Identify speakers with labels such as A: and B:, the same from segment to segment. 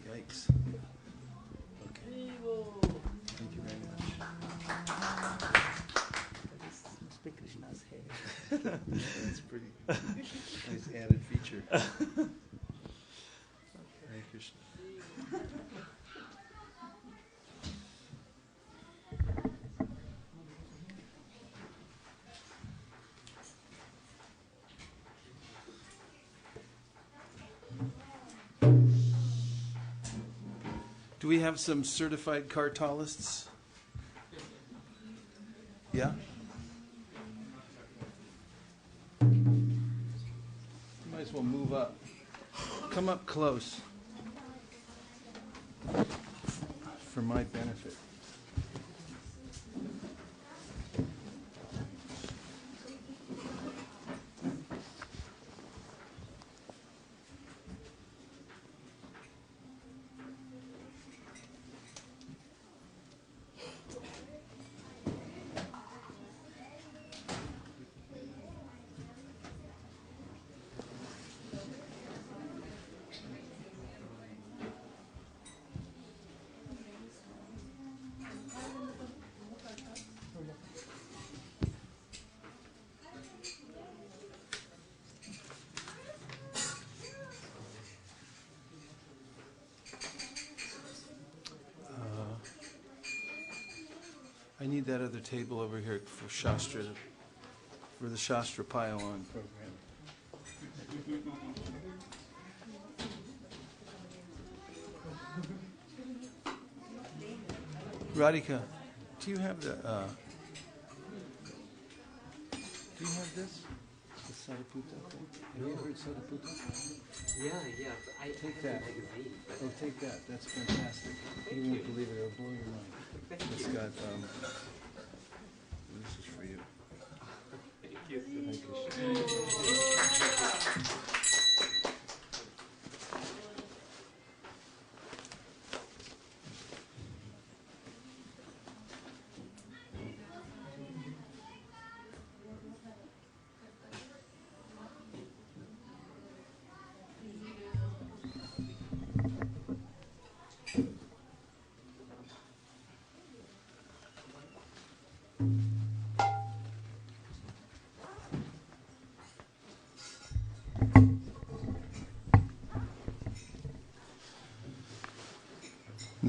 A: Yikes. Okay. Thank you very much.
B: Must be Krishna's hair.
A: That's pretty nice added feature. Hare Krishna. Do we have some certified cartalists? Yeah? You might as well move up. Come up close. For my benefit. I need that other table over here for Shastra, for the Shastra pile-on program. Radhika, do you have the? Do you have this? The Sariputta thing? Have you heard Sariputta?
C: Yeah. I
A: Take
C: have
A: that.
C: a magazine. But
A: Oh, take that. That's fantastic. You won't believe it. It'll blow your mind. It's got. This is for you.
C: Thank you.
A: Thank you.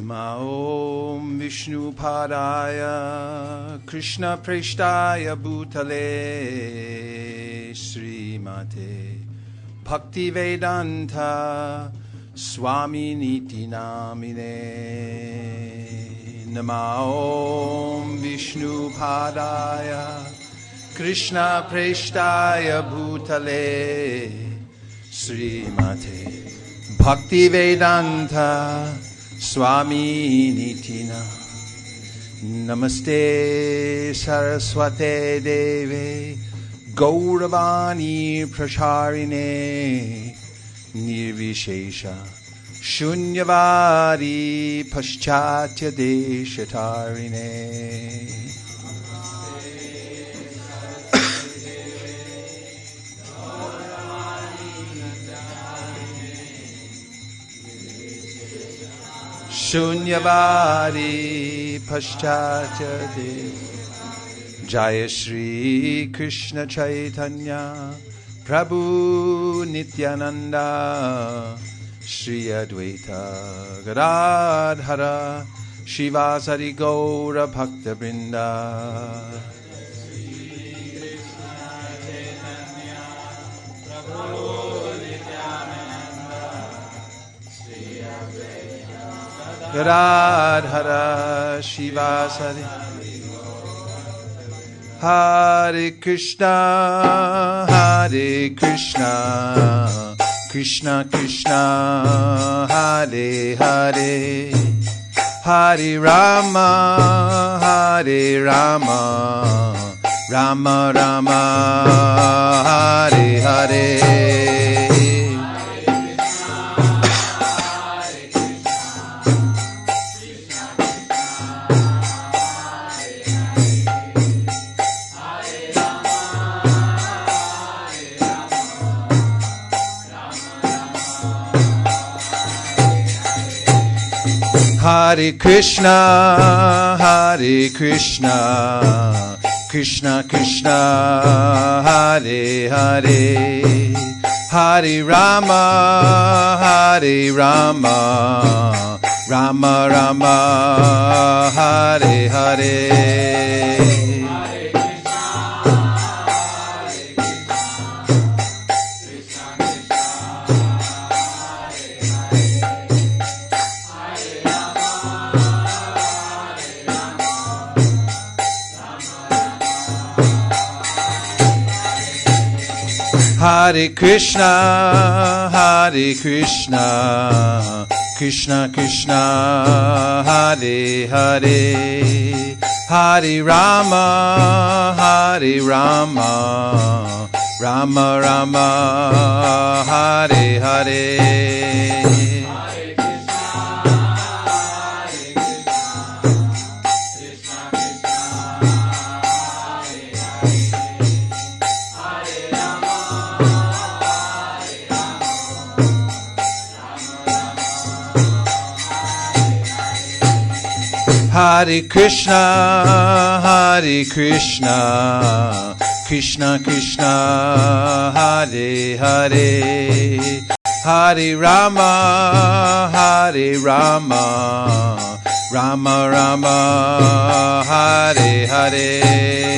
A: Om Vishnu Padaya Krishna Preshtaya Bhutale Srimate Bhakti Vedanta Swami Niti Namine Om Vishnu Padaya Krishna Preshtaya Bhutale Srimate Bhakti Vedanta Swami Nitina Namaste Saraswate Deve Gauravani Prasharine Nirvishesha Shunyavadi Paschatya Deshatarine Shunyavadi Paschatya Dev Jaya Shri Krishna Chaitanya Prabhu Nityananda Shri Advaita Gadadhara Shivasari Gaura Bhakta Vrinda Radhara Shivasari Hare Krishna Krishna Krishna Hare Hare Hare Rama Rama Rama Hare Hare Hare Krishna, Hare Krishna, Krishna Krishna, Hare Hare, Hare Rama, Hare Rama, Rama Rama, Hare Hare. Hare Krishna, Hare Krishna, Krishna Krishna, Hare Hare, Hare Rama, Hare Rama, Rama Rama, Hare Hare. Hare Krishna, Hare Krishna, Krishna Krishna, Hare Hare, Hare Rama, Hare Rama, Rama Rama, Hare Hare.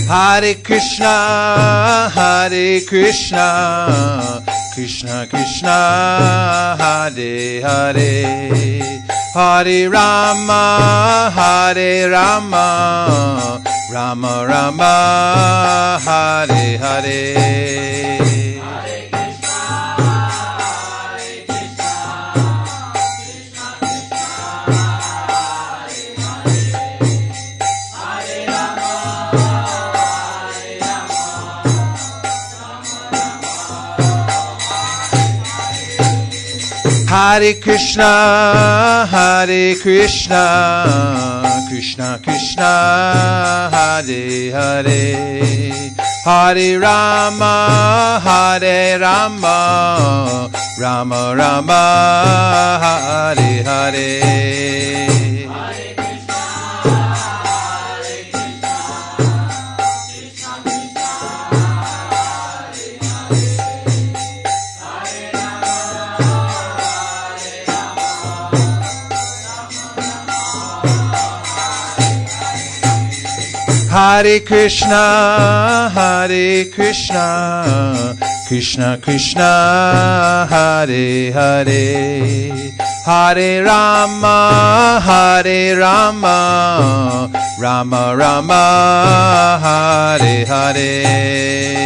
A: Hare Krishna, Hare Krishna, Krishna Krishna, Hare Hare, Hare Rama, Hare Rama, Rama Rama, Hare Hare. Hare Krishna, Hare Krishna, Krishna Krishna, Hare Hare, Hare Rama, Hare Rama, Rama Rama, Hare Hare. Hare Krishna, Hare Krishna, Krishna Krishna, Hare Hare, Hare Rama, Hare Rama, Rama Rama, Hare Hare.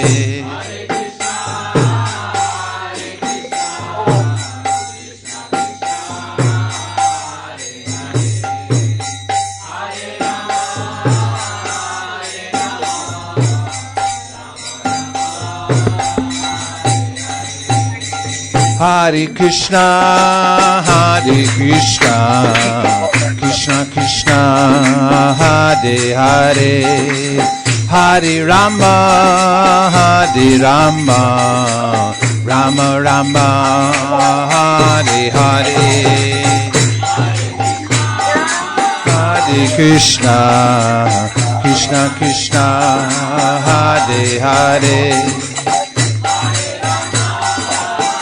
A: Hare Krishna, Hare Krishna, Krishna Krishna, Hare Hare, Hare Rama, Hare Rama, Rama Rama, Hare Hare. Hare Krishna, Krishna Krishna, Hare Hare,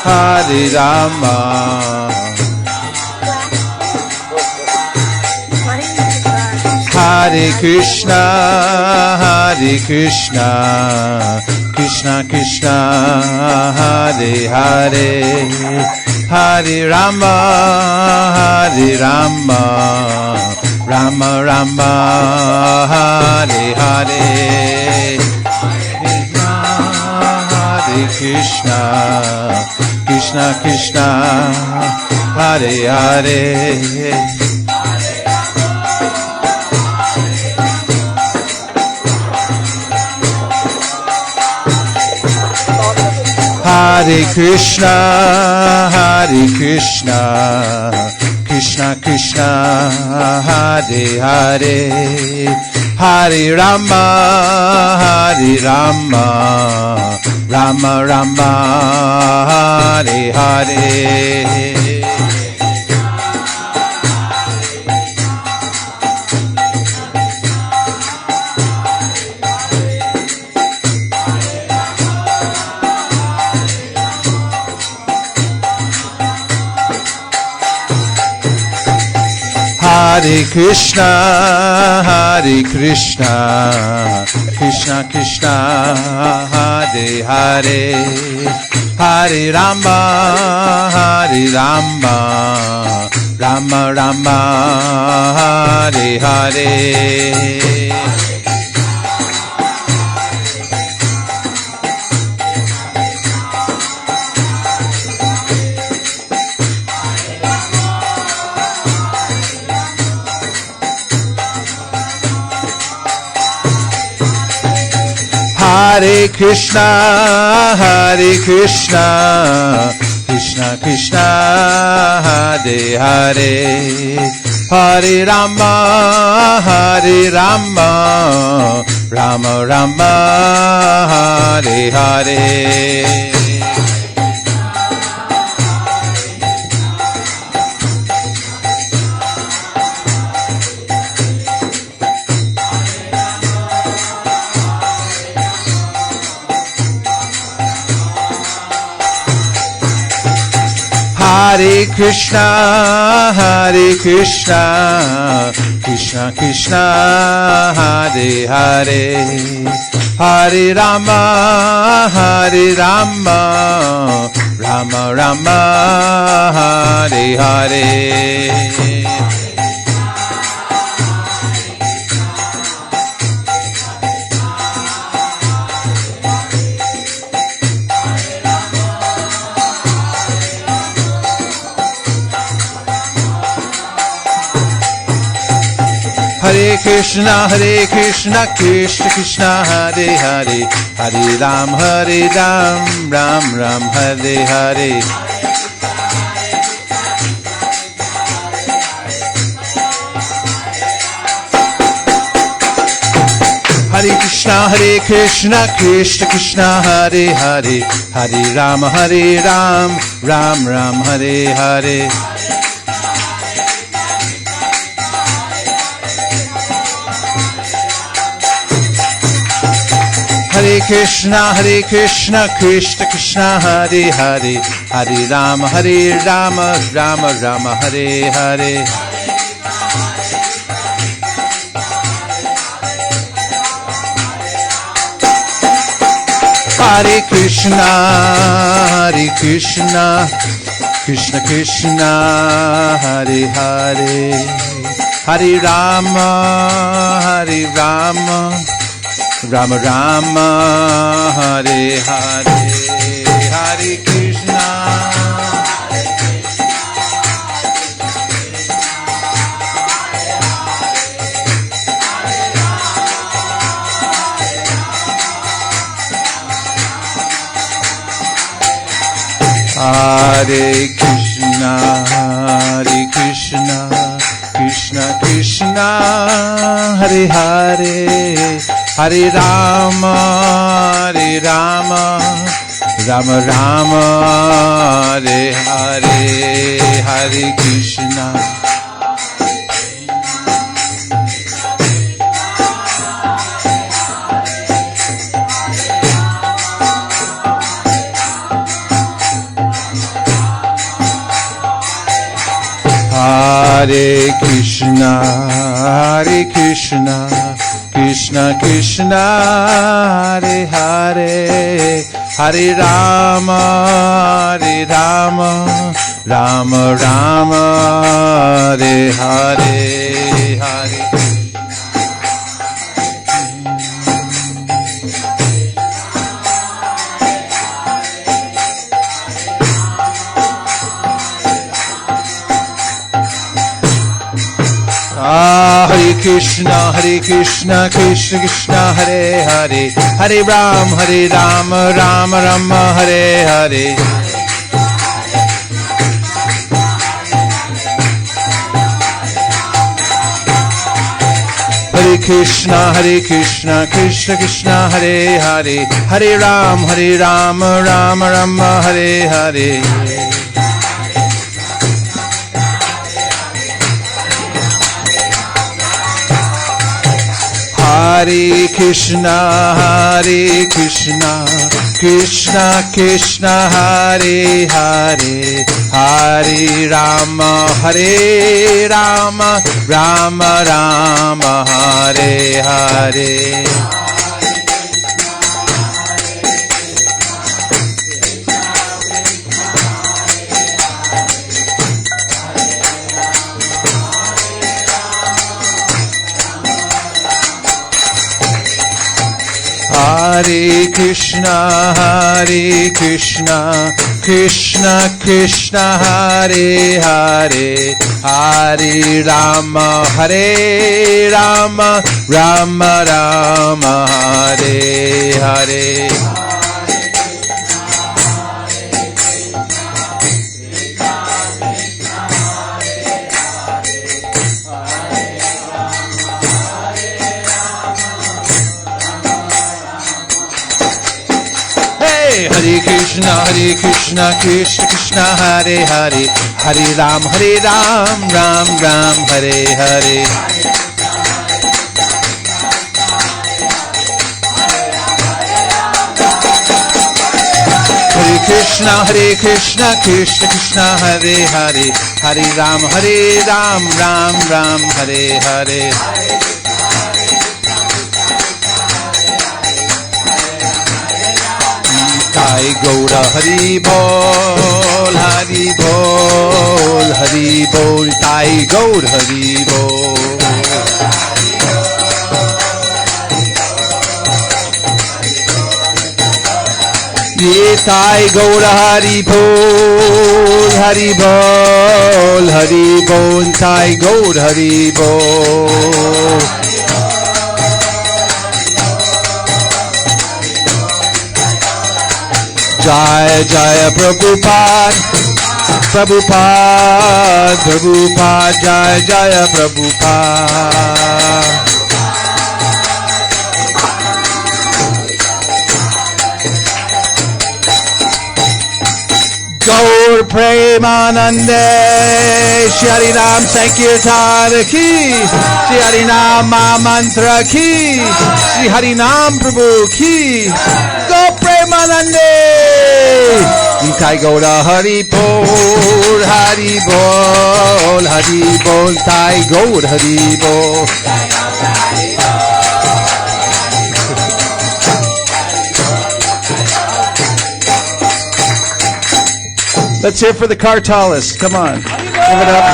A: Hare Rama, Hare Krishna, Hare Krishna, Krishna Krishna, Hare Hare, Hare Rama, Hare Rama, Rama Rama, Hare Hare. Hare Krishna, Krishna Krishna, Hare Hare, Hare Krishna, Krishna Krishna, Hare Hare, Hare Rama, Rama Rama, Hare Hare. Hare Krishna, Krishna Krishna, Hare Hare, Hare Rama, Rama Rama, Hare Hare. Hare Krishna, Krishna Krishna, Hare Hare, Hare Rama, Rama Rama, Hare Hare. Hare Krishna, Krishna Krishna, Hare Hare, Hare Rama, Rama Rama, Hare Hare. Hare Krishna, Krishna Krishna, Hare Hare, Hare Ram, Ram Ram, Hare Hare. Hare Krishna, Krishna Krishna, Hare Hare, Hare Ram, Ram Ram, Hare Hare. Hare Krishna, Krishna Krishna, Hare Hare, Hare Ram, Rama Rama, Hare Hare. Hare Krishna, Krishna Krishna, Hare Hare, Hare Rama, Rama Rama, Hare Hare, Hare Krishna. Hare Krishna, Krishna Krishna, Hare Hare, Hare Rama, Rama Rama, Hare Hare, Hare Krishna. Hare Krishna, Krishna Krishna, Hare Hare, Hare Rama, Rama Rama, Hare Hare, Hare. Hare Krishna, Krishna Krishna, Hare Hare, Hare Ram, Ram Rama, Hare Hare. Hare Krishna, Krishna Krishna, Hare Hare, Hare Ram, Ram Rama, Hare Hare. Hare Krishna, Krishna Krishna, Hare Hare, Hare Rama, Rama Rama, Hare Hare. Hare Krishna, Krishna Krishna, Hare Hare, Hare Rama, Rama Rama, Hare Hare. Hare Krishna, Krishna Krishna, Hare Hare, Hare Ram, Ram Ram, Hare Hare. Hare Krishna, Krishna Krishna, Hare Hare, Hare Ram, Ram Ram, Hare Hare. Jai Gaura Hari Bol, Hari Bol, Hari Bol, Jai Gaura Hari Bol. Ye Jai Gaura Hari Bol, Hari Bol, Hari Bol, Jai Gaura Hari Bol. Jaya Jaya Prabhupada, Prabhupada, Prabhupada, Jaya Jaya Prabhupada. Gaur Premanande, Shri Harinam Sankirtan ki, Shri Harinam Mantra ki, Shri Harinam Prabhu ki. Gaur Premanande. Nitai Gaura Hari Bol, Hari Bol, Hari Bol, Tai Gaura Hari Bol. Let's hear for the Kartalis. Come on. Give it up.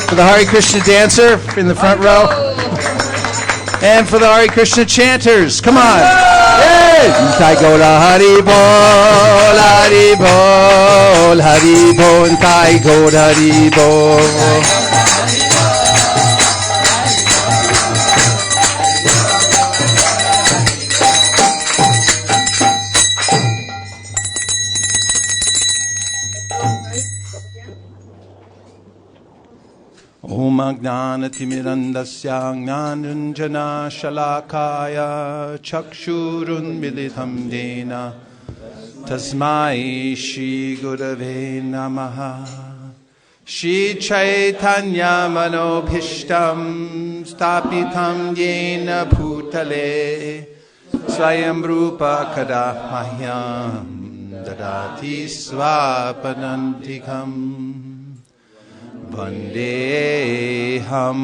A: For the Hare Krishna dancer in the front row. And for the Hare Krishna chanters. Come on. Yay! Nitai Gaura Hari Bol, Hari Bol, Hari Bol, Nitai Gaura Hari Bol. Om Agnanatimirandasya Gnananjana Shalakaya Chakshurun Militam Dena Tasmai Shri Gurave Namaha Shri Chaitanya Manobhishtam Stapitam Yena Bhutale Swayam Rupa Kada Mahyam Dadati Swapanantikam Vandeham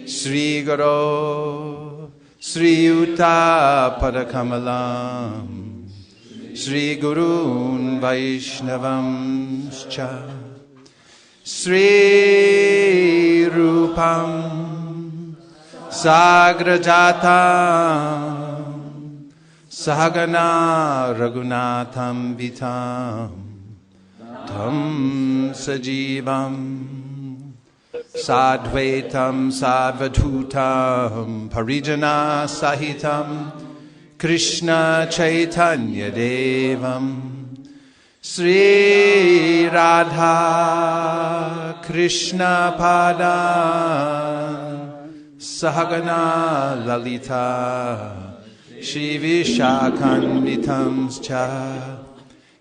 A: Sri Guru Sri Yuta Padakamalam Sri Gurun Vaishnavam Scha Sri Rupam Sagrajatam Sahagana Raghunatham Vitam Tam Sajivam Sadvaitam Sadvatutam Parijana Sahitam Krishna Chaitanya Devam Sri Radha Krishna Padan Sahagana Lalita Shri Vishakhanvitam Cha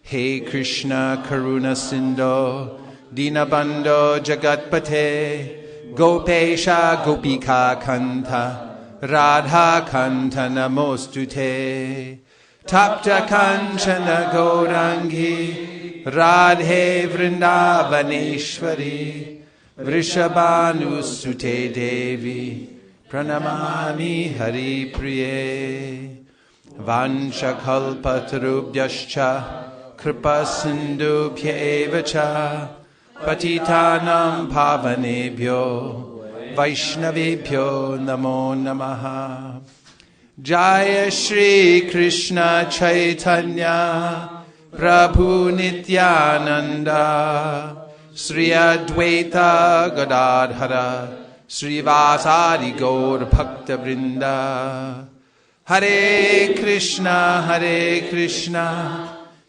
A: He Krishna Karuna Sindho Dinabandho Jagatpate Gopesha Gopika Kanta Radha Kanta Namostute Tapta Kanchana Gaurangi Radhe Vrindavaneshwari Vrishabhanusute Devi Pranamami Hari Priye Vanchakalpatarubhyascha Kripa Sindhubhya Evacha Patitanam Pavanebhyo Vaishnavebhyo Namo Namaha Jaya Shri Krishna Chaitanya Prabhu Nityananda Sri Advaita Gadadhara Sri Vasari Gaur Bhakta Vrinda Hare Krishna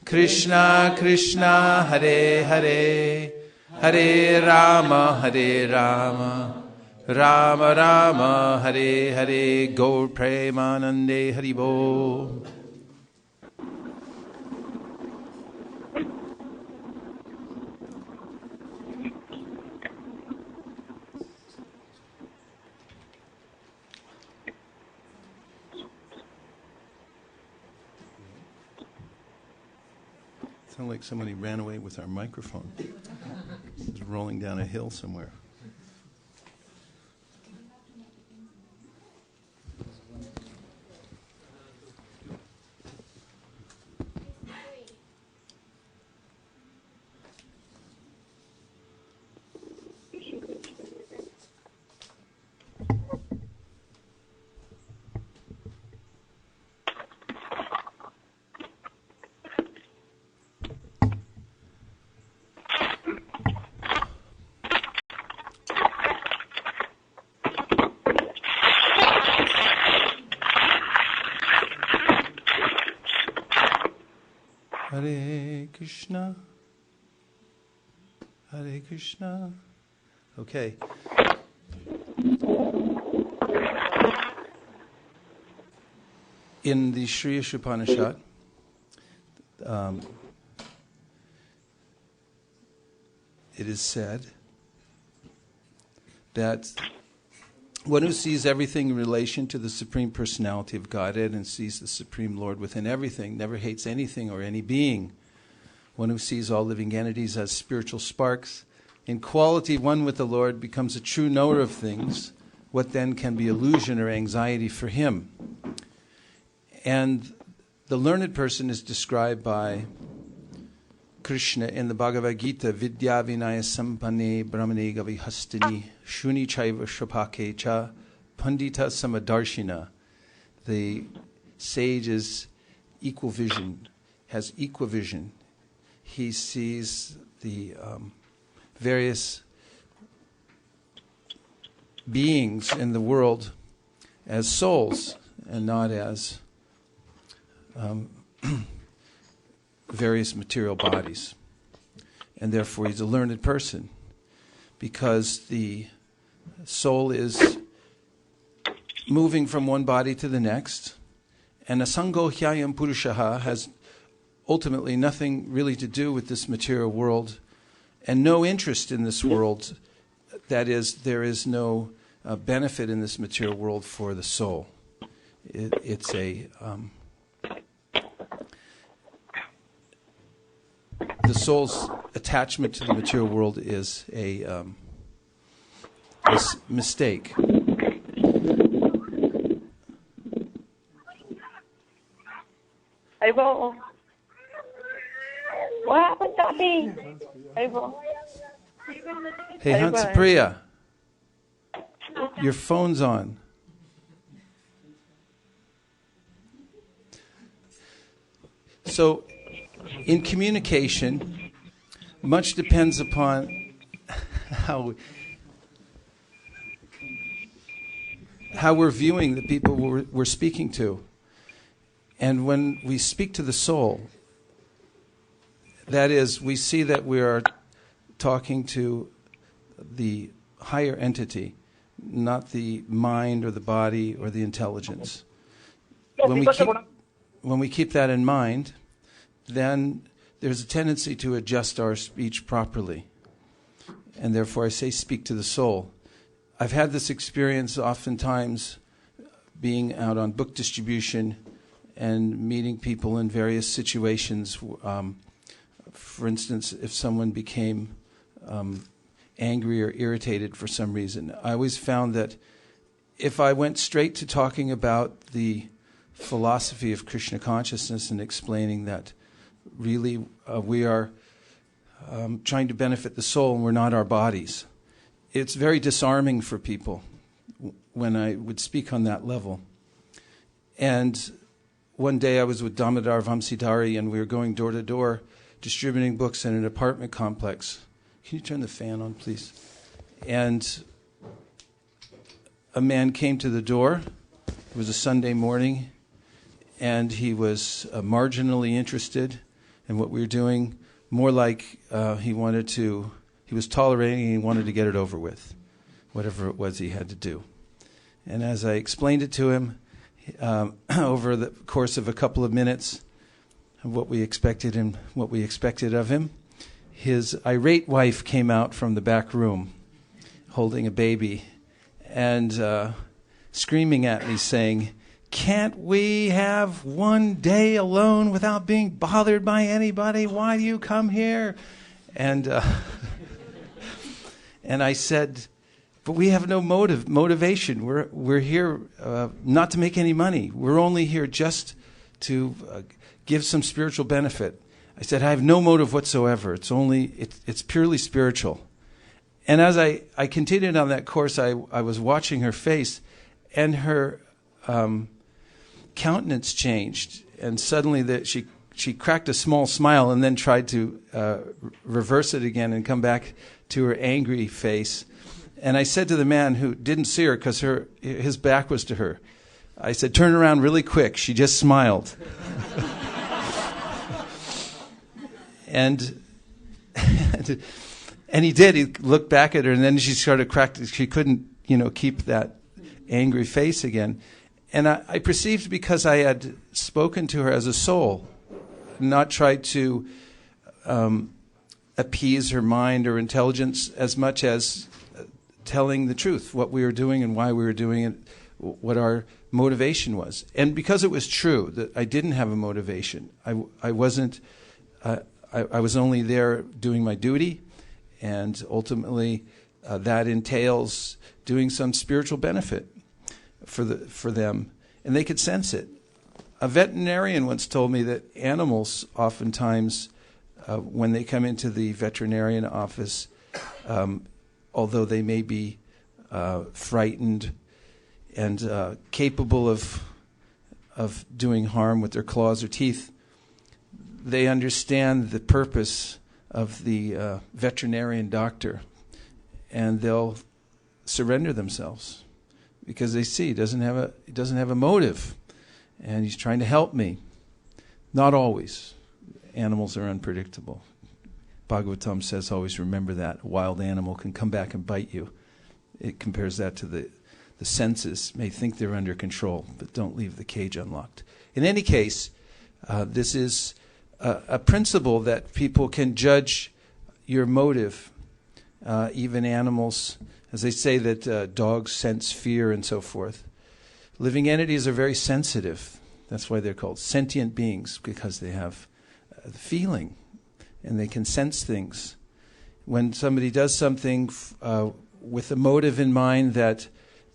A: Krishna Krishna Hare Hare Hare Rama Rama Rama Hare Hare Gaur Premanande Haribo. Sound like somebody ran away with our microphone. It's rolling down a hill somewhere. Hare Krishna. Hare Krishna. Okay. In the Sri Upanishad, it is said that one who sees everything in relation to the Supreme Personality of Godhead and sees the Supreme Lord within everything never hates anything or any being. One who sees all living entities as spiritual sparks, in quality one with the Lord, becomes a true knower of things. What then can be illusion or anxiety for him? And the learned person is described by Krishna in the Bhagavad Gita, Vidya Vinaya Sampanne Brahmane Gavihastini Shuni Chaiva Shapake Cha Pandita Samadarshina. The sage is equal vision, has equal vision. He sees the various beings in the world as souls and not as various material bodies. And therefore he's a learned person, because the soul is moving from one body to the next, and asango hyayam purushaha has ultimately nothing really to do with this material world and no interest in this world. That is, there is no benefit in this material world for the soul. It's a the soul's attachment to the material world is a mistake.
D: Abel. What happened to me? Abel.
A: Hey, Hansapriya, your phone's on. So, in communication, much depends upon how how we're viewing the people we're speaking to. And when we speak to the soul, that is, we see that we are talking to the higher entity, not the mind or the body or the intelligence. When we keep that in mind, then there's a tendency to adjust our speech properly. And therefore I say speak to the soul. I've had this experience oftentimes being out on book distribution and meeting people in various situations. For instance, if someone became angry or irritated for some reason, I always found that if I went straight to talking about the philosophy of Krishna consciousness and explaining that really we are trying to benefit the soul and we're not our bodies, it's very disarming for people when I would speak on that level. And one day I was with Damodar Vamsidhari and we were going door to door distributing books in an apartment complex. Can you turn the fan on, please? And a man came to the door. It was a Sunday morning, and he was marginally interested in what we were doing, more like he was tolerating and he wanted to get it over with, whatever it was he had to do. And as I explained it to him, over the course of a couple of minutes, what we expected of him, his irate wife came out from the back room holding a baby and screaming at me saying, "Can't we have one day alone without being bothered by anybody? Why do you come here?" And and I said, "But we have no motivation. We're here not to make any money. We're only here just to give some spiritual benefit." I said, "I have no motive whatsoever. It's purely spiritual." And as I continued on that course, I was watching her face, and her countenance changed, and suddenly she cracked a small smile and then tried to reverse it again and come back to her angry face. And I said to the man who didn't see her because his back was to her, I said, "Turn around really quick. She just smiled." And he did. He looked back at her, and then she started cracking. She couldn't, keep that angry face again. And I perceived, because I had spoken to her as a soul, not tried to appease her mind or intelligence as much as telling the truth, what we were doing and why we were doing it, what our motivation was. And because it was true that I didn't have a motivation, I wasn't. I was only there doing my duty, and ultimately that entails doing some spiritual benefit for them, and they could sense it. A veterinarian once told me that animals oftentimes, when they come into the veterinarian office, although they may be frightened and capable of doing harm with their claws or teeth, they understand the purpose of the veterinarian doctor, and they'll surrender themselves because they see he doesn't have a motive, and he's trying to help me. Not always. Animals are unpredictable. Bhagavatam says, always remember that. A wild animal can come back and bite you. It compares that to the senses may think they're under control, but don't leave the cage unlocked. In any case, this is a principle that people can judge your motive. Even animals, as they say that dogs sense fear and so forth. Living entities are very sensitive. That's why they're called sentient beings, because they have feeling and they can sense things. When somebody does something with a motive in mind, that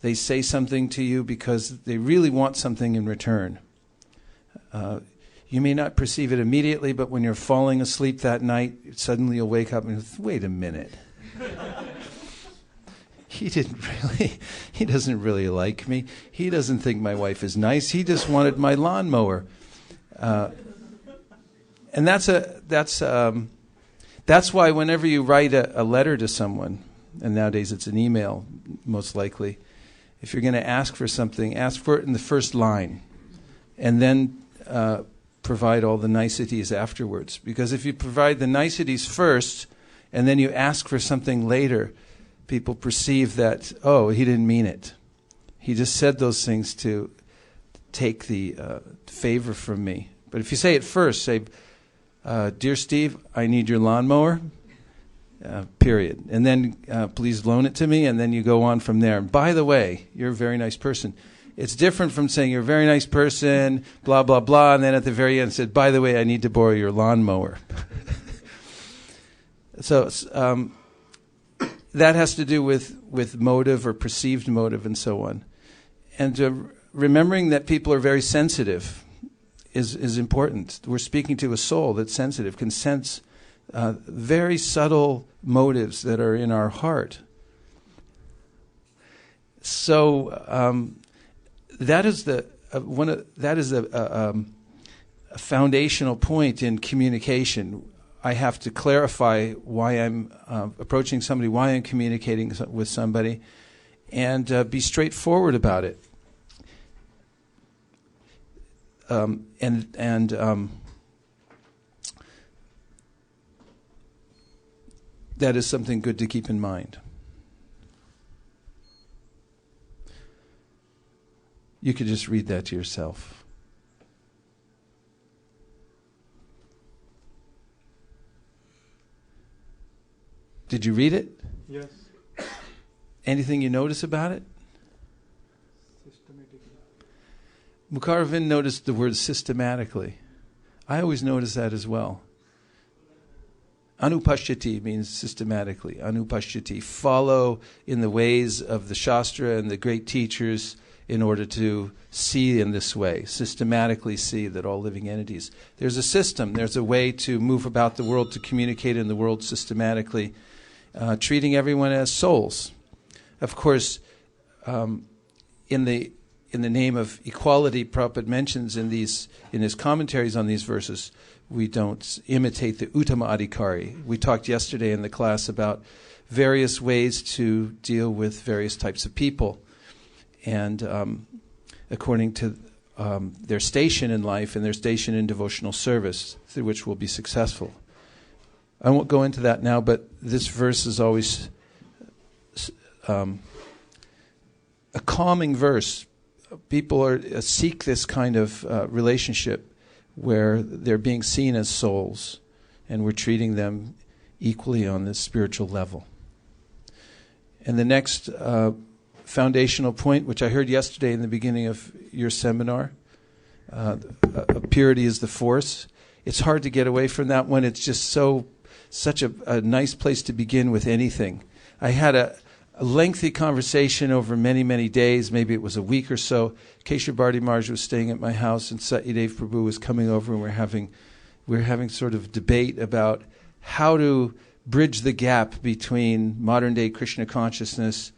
A: they say something to you because they really want something in return. You may not perceive it immediately, but when you're falling asleep that night, suddenly you'll wake up and wait a minute. He doesn't really like me. He doesn't think my wife is nice. He just wanted my lawnmower. And that's why whenever you write a letter to someone, and nowadays it's an email most likely, if you're going to ask for something, ask for it in the first line, and then provide all the niceties afterwards. Because if you provide the niceties first, and then you ask for something later, people perceive that, oh, he didn't mean it. He just said those things to take the favor from me. But if you say it first, say, Dear Steve, I need your lawnmower, period. And then please loan it to me, and then you go on from there. And by the way, you're a very nice person. It's different from saying you're a very nice person, blah, blah, blah, and then at the very end said, by the way, I need to borrow your lawnmower. So that has to do with motive or perceived motive and so on. And remembering that people are very sensitive is important. We're speaking to a soul that's sensitive, can sense very subtle motives that are in our heart. So that is a foundational point in communication. I have to clarify why I'm approaching somebody, why I'm communicating with somebody, and be straightforward about it. That is something good to keep in mind. You could just read that to yourself. Did you read it?
E: Yes.
A: Anything you notice about it?
E: Systematically.
A: Mukaravind noticed the word systematically. I always notice that as well. Anupashyati means systematically. Anupashyati, follow in the ways of the Shastra and the great teachers in order to see in this way, systematically see that all living entities. There's a system, there's a way to move about the world, to communicate in the world systematically, treating everyone as souls. Of course, in the name of equality, Prabhupada mentions in his commentaries on these verses, we don't imitate the Uttama Adhikari. We talked yesterday in the class about various ways to deal with various types of people, and according to their station in life and their station in devotional service, through which we'll be successful. I won't go into that now, but this verse is always a calming verse. People seek this kind of relationship where they're being seen as souls, and we're treating them equally on this spiritual level. And the next foundational point, which I heard yesterday in the beginning of your seminar, purity is the force. It's hard to get away from that one. It's just such a nice place to begin with anything. I had a lengthy conversation over many, many days. Maybe it was a week or so. Keshav Bharti Maharaj was staying at my house, and Satyadev Prabhu was coming over, and we're having sort of debate about how to bridge the gap between modern day Krishna consciousness,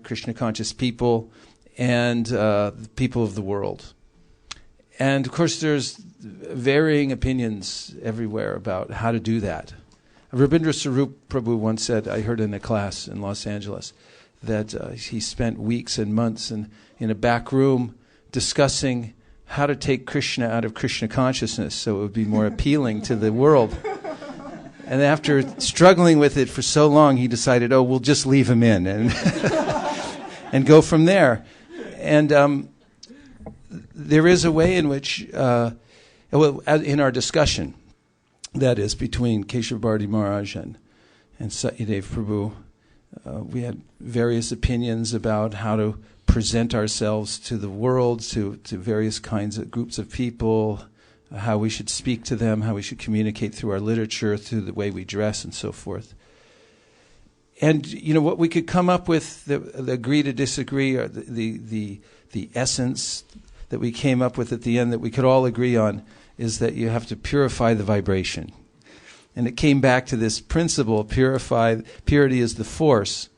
A: Krishna conscious people, and the people of the world. And of course, there's varying opinions everywhere about how to do that. Rabindra Sarup Prabhu once said, I heard in a class in Los Angeles, that he spent weeks and months in a back room discussing how to take Krishna out of Krishna consciousness so it would be more appealing to the world. And after struggling with it for so long, he decided, we'll just leave him in and and go from there. And there is a way in which, in our discussion, that is, between Keshav Bharti Maharaj and Satyadev Prabhu, we had various opinions about how to present ourselves to the world, to various kinds of groups of people, how we should speak to them, how we should communicate through our literature, through the way we dress, and so forth. And what we could come up with, the agree to disagree, or the essence that we came up with at the end that we could all agree on, is that you have to purify the vibration. And it came back to this principle, purity is the force.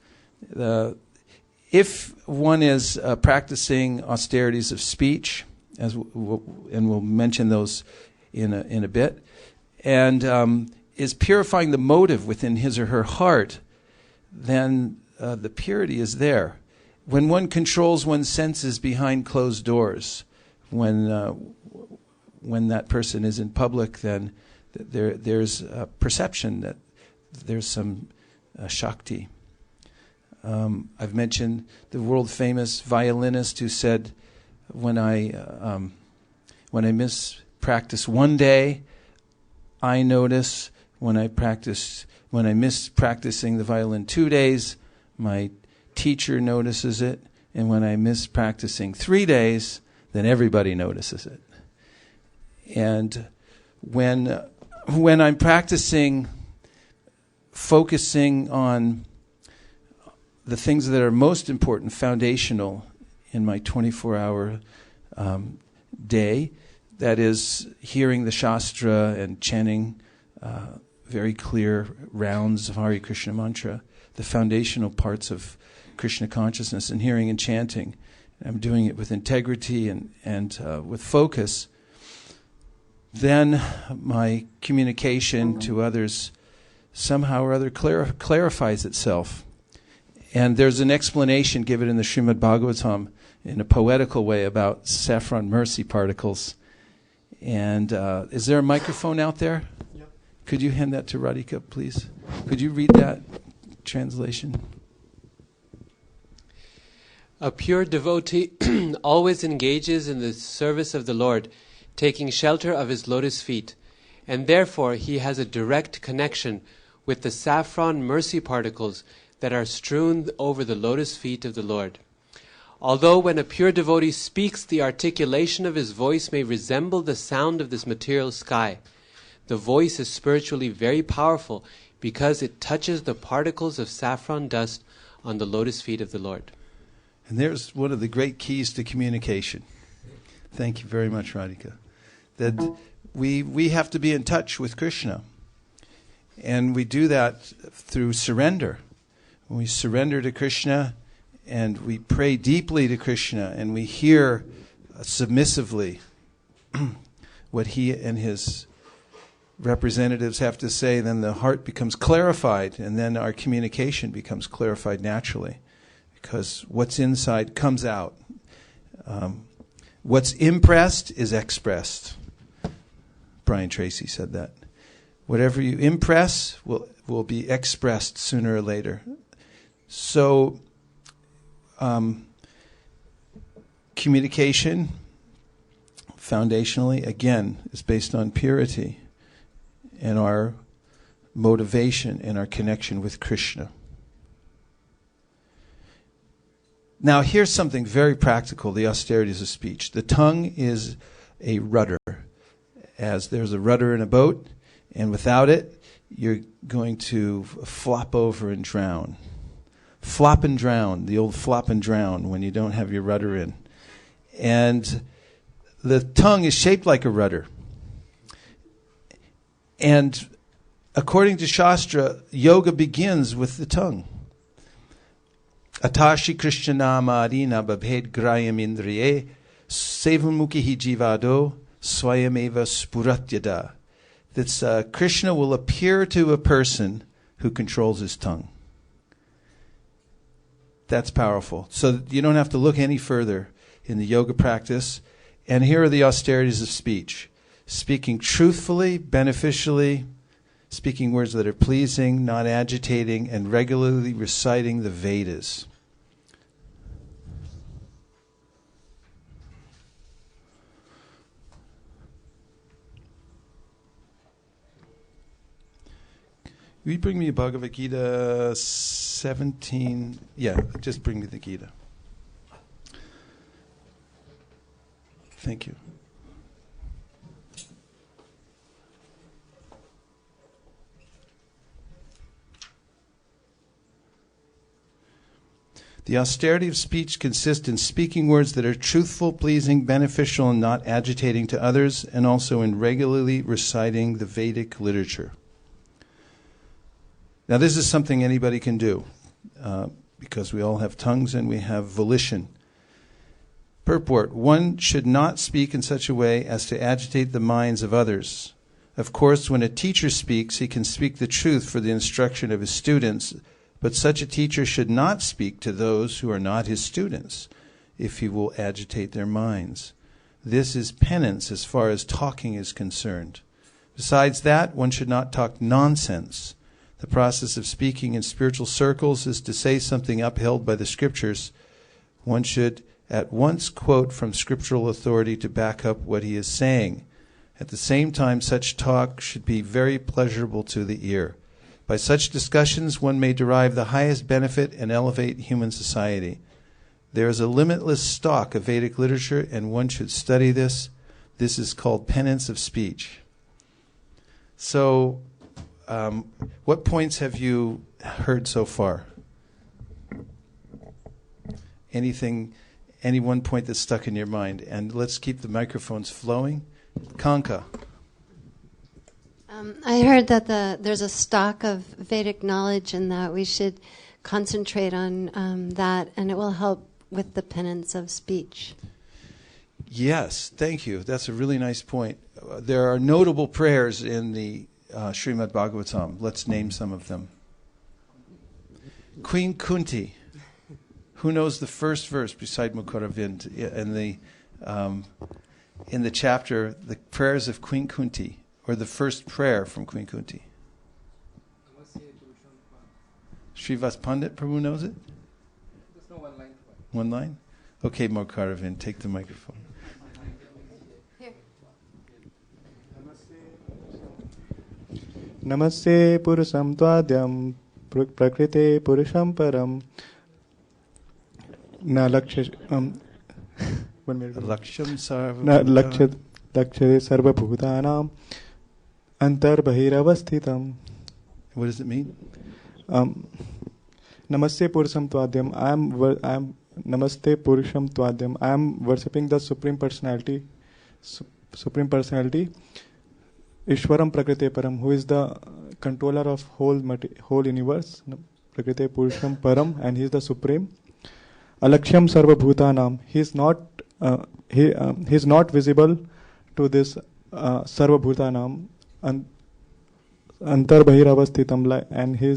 A: If one is practicing austerities of speech, and we'll mention those in a bit, and is purifying the motive within his or her heart, then the purity is there. when one controls one's senses behind closed doors, when that person is in public, then there's a perception that there's some Shakti. I've mentioned the world-famous violinist who said, when I miss practice one day, I notice. When I miss practicing the violin 2 days, my teacher notices it. And when I miss practicing 3 days, then everybody notices it. And when I'm practicing, focusing on the things that are most important, foundational in my 24-hour day, that is hearing the Shastra and chanting very clear rounds of Hare Krishna mantra, the foundational parts of Krishna consciousness, and hearing and chanting. I'm doing it with integrity and with focus. Then my communication to others somehow or other clarifies itself. And there's an explanation given in the Srimad Bhagavatam in a poetical way about saffron mercy particles. And is there a microphone out there? Yep. Could you hand that to Radhika, please? Could you read that translation?
C: A pure devotee always engages in the service of the Lord, taking shelter of his lotus feet, and therefore he has a direct connection with the saffron mercy particles that are strewn over the lotus feet of the Lord. Although when a pure devotee speaks, the articulation of his voice may resemble the sound of this material sky, the voice is spiritually very powerful because it touches the particles of saffron dust on the lotus feet of the Lord.
A: And there's one of the great keys to communication. Thank you very much, Radhika. That we have to be in touch with Krishna. And we do that through surrender. When we surrender to Krishna and we pray deeply to Krishna and we hear submissively what he and his representatives have to say, then the heart becomes clarified, and then our communication becomes clarified naturally, because what's inside comes out. What's impressed is expressed. Brian Tracy said that. Whatever you impress will be expressed sooner or later. So, communication, foundationally, again, is based on purity and our motivation and our connection with Krishna. Now, here's something very practical, the austerities of speech. The tongue is a rudder. As there's a rudder in a boat, and without it, you're going to flop over and drown. Flop and drown, the old flop and drown when you don't have your rudder in. And the tongue is shaped like a rudder. And according to Shastra, yoga begins with the tongue. Atashi Krishnanama Arina Babhed Grayam Indriye Sevamukhi Jivado Swayameva Spuratyada. That Krishna will appear to a person who controls his tongue. That's powerful. So you don't have to look any further in the yoga practice. And here are the austerities of speech. Speaking truthfully, beneficially, speaking words that are pleasing, not agitating, and regularly reciting the Vedas. Will you bring me Bhagavad Gita 17? Yeah, just bring me the Gita. Thank you. The austerity of speech consists in speaking words that are truthful, pleasing, beneficial, and not agitating to others, and also in regularly reciting the Vedic literature. Now, this is something anybody can do, because we all have tongues and we have volition. Purport: one should not speak in such a way as to agitate the minds of others. Of course, when a teacher speaks, he can speak the truth for the instruction of his students, But such a teacher should not speak to those who are not his students, if he will agitate their minds. This is penance as far as talking is concerned. Besides that, one should not talk nonsense. The process of speaking in spiritual circles is to say something upheld by the scriptures. One should at once quote from scriptural authority to back up what he is saying. At the same time, such talk should be very pleasurable to the ear. By such discussions, one may derive the highest benefit and elevate human society. There is a limitless stock of Vedic literature, and one should study this. This is called penance of speech. So, what points have you heard so far? Any one point that's stuck in your mind? And let's keep the microphones flowing. Kanka.
E: I heard that there's a stock of Vedic knowledge and that we should concentrate on that, and it will help with the penance of speech.
A: Yes, thank you. That's a really nice point. There are notable prayers in the Srimad Bhagavatam. Let's name some of them. Queen Kunti. Who knows the first verse beside Mukaravind in the chapter, the prayers of Queen Kunti, or the first prayer from Queen Kunti? Srivas Pandit Prabhu knows it?
F: There's no one line.
A: One line? Okay, Mukaravind, take the microphone.
G: Namaste Purusam Tvadyam Prakrite Purusham Param Na Lakshya 1 minute.
A: Laksham Sarva
G: Na Lakshya Sarva Bhutanam Antar Bahiravasthitam.
A: What does it mean?
G: Namaste Purusam Tvadyam. I am Namaste Purusham Tvadyam. I am worshipping the Supreme Personality. Ishwaram Prakrite Param, who is the controller of whole universe. Prakrite Purusham Param, and he is the Supreme. Alaksham Sarva Bhutanam. He is not visible to this Sarva Bhutanam. Antar Bahiravasthitam, and he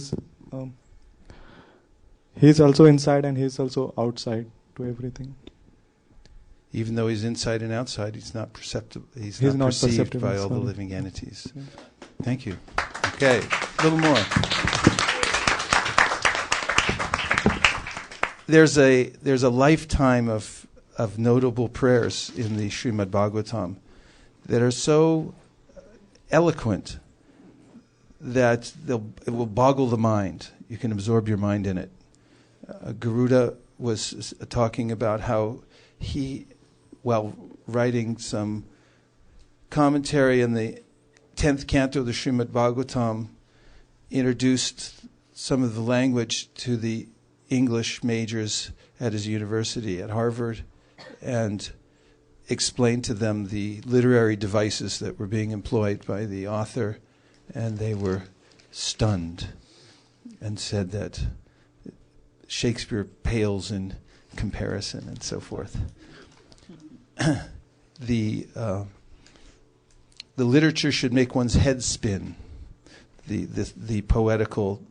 G: is also inside and he is also outside to everything.
A: Even though he's inside and outside, he's not perceptible. He's not perceived by all the living entities. Yeah. Thank you. Okay, a little more. There's a lifetime of notable prayers in the Srimad Bhagavatam that are so eloquent that it will boggle the mind. You can absorb your mind in it. Garuda was talking about how he, while writing some commentary in the 10th canto of the Srimad Bhagavatam, introduced some of the language to the English majors at his university at Harvard and explained to them the literary devices that were being employed by the author, and they were stunned and said that Shakespeare pales in comparison and so forth. The literature should make one's head spin. The poetical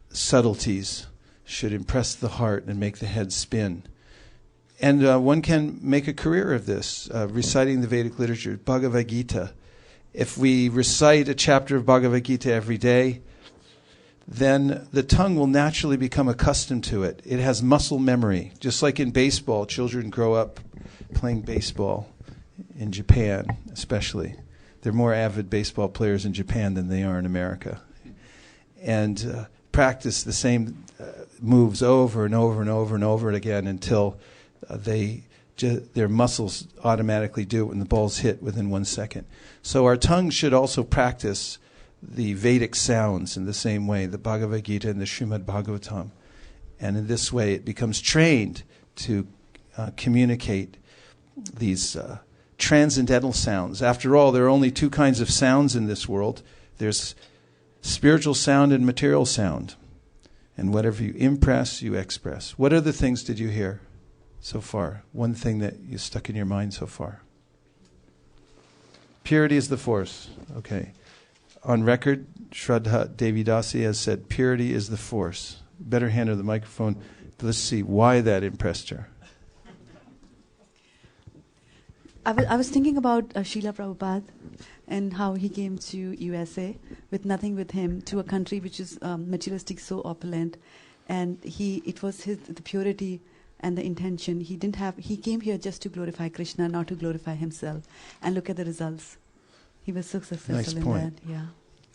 A: subtleties should impress the heart and make the head spin. And one can make a career of this, reciting the Vedic literature, Bhagavad Gita. If we recite a chapter of Bhagavad Gita every day, then the tongue will naturally become accustomed to it. It has muscle memory. Just like in baseball, children grow up playing baseball, in Japan especially. There are more avid baseball players in Japan than they are in America. And practice the same moves over and over and over and over again until their muscles automatically do it when the ball's hit within 1 second. So our tongue should also practice the Vedic sounds in the same way, the Bhagavad Gita and the Srimad Bhagavatam. And in this way it becomes trained to communicate these transcendental sounds. After all, there are only two kinds of sounds in this world. There's spiritual sound and material sound. And whatever you impress, you express. What other things did you hear so far? One thing that you stuck in your mind so far? Purity is the force. Okay. on record, Shraddha Devidasi has said, purity is the force. Better hand her the microphone. Let's see why that impressed her.
B: I was thinking about Srila Prabhupada and how he came to USA with nothing with him to a country which is materialistic, so opulent, and it was the purity and the intention. He came here just to glorify Krishna, not to glorify himself. And look at the results. He was so successful
A: Nice
B: in
A: point.
B: that. Yeah.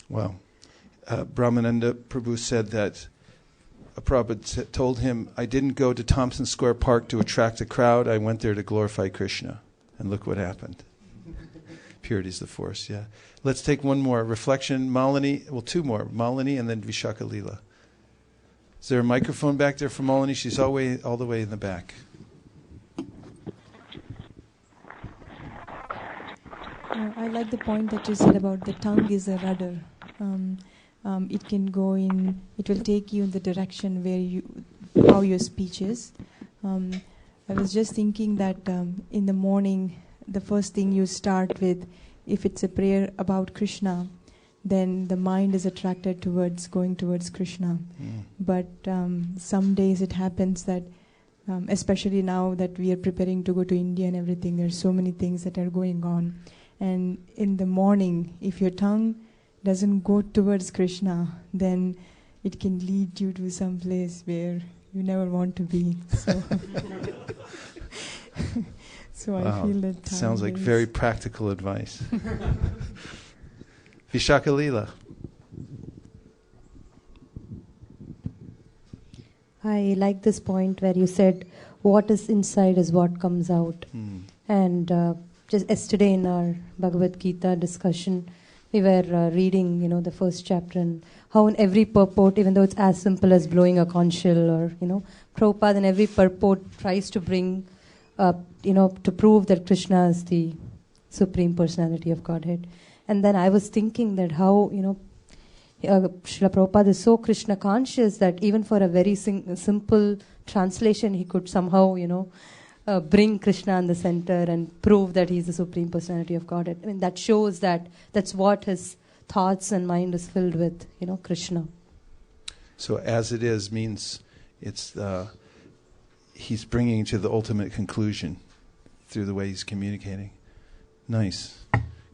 A: Wow. Brahmananda Prabhu said that Prabhupada told him, I didn't go to Thompson Square Park to attract a crowd. I went there to glorify Krishna. And look what happened. Purity is the force, yeah. Let's take one more. Reflection, Malini. Well, two more. Malini and then Vishaka Leela. Is there a microphone back there for Malini? She's all the way in the back.
H: I like the point that you said about the tongue is a rudder. It can go in, it will take you in the direction how your speech is. I was just thinking that in the morning, the first thing you start with, if it's a prayer about Krishna, then the mind is attracted going towards Krishna. But some days it happens that, especially now that we are preparing to go to India and everything, there's so many things that are going on. And in the morning, if your tongue doesn't go towards Krishna, then it can lead you to some place where you never want to be. So
A: Wow.
H: I feel that
A: Sounds like very practical advice. Vishaka Leela.
I: I like this point where you said, what is inside is what comes out. And just yesterday in our Bhagavad Gita discussion, we were reading, the first chapter, and how in every purport, even though it's as simple as blowing a conch shell, or, Prabhupada in every purport tries to bring, to prove that Krishna is the Supreme Personality of Godhead. And then I was thinking that how, Srila Prabhupada is so Krishna conscious that even for a very simple translation, he could somehow, bring Krishna in the center and prove that he's the Supreme Personality of Godhead. I mean, that shows that that's what his thoughts and mind is filled with, Krishna.
A: So as it is means it's he's bringing to the ultimate conclusion through the way he's communicating. Nice.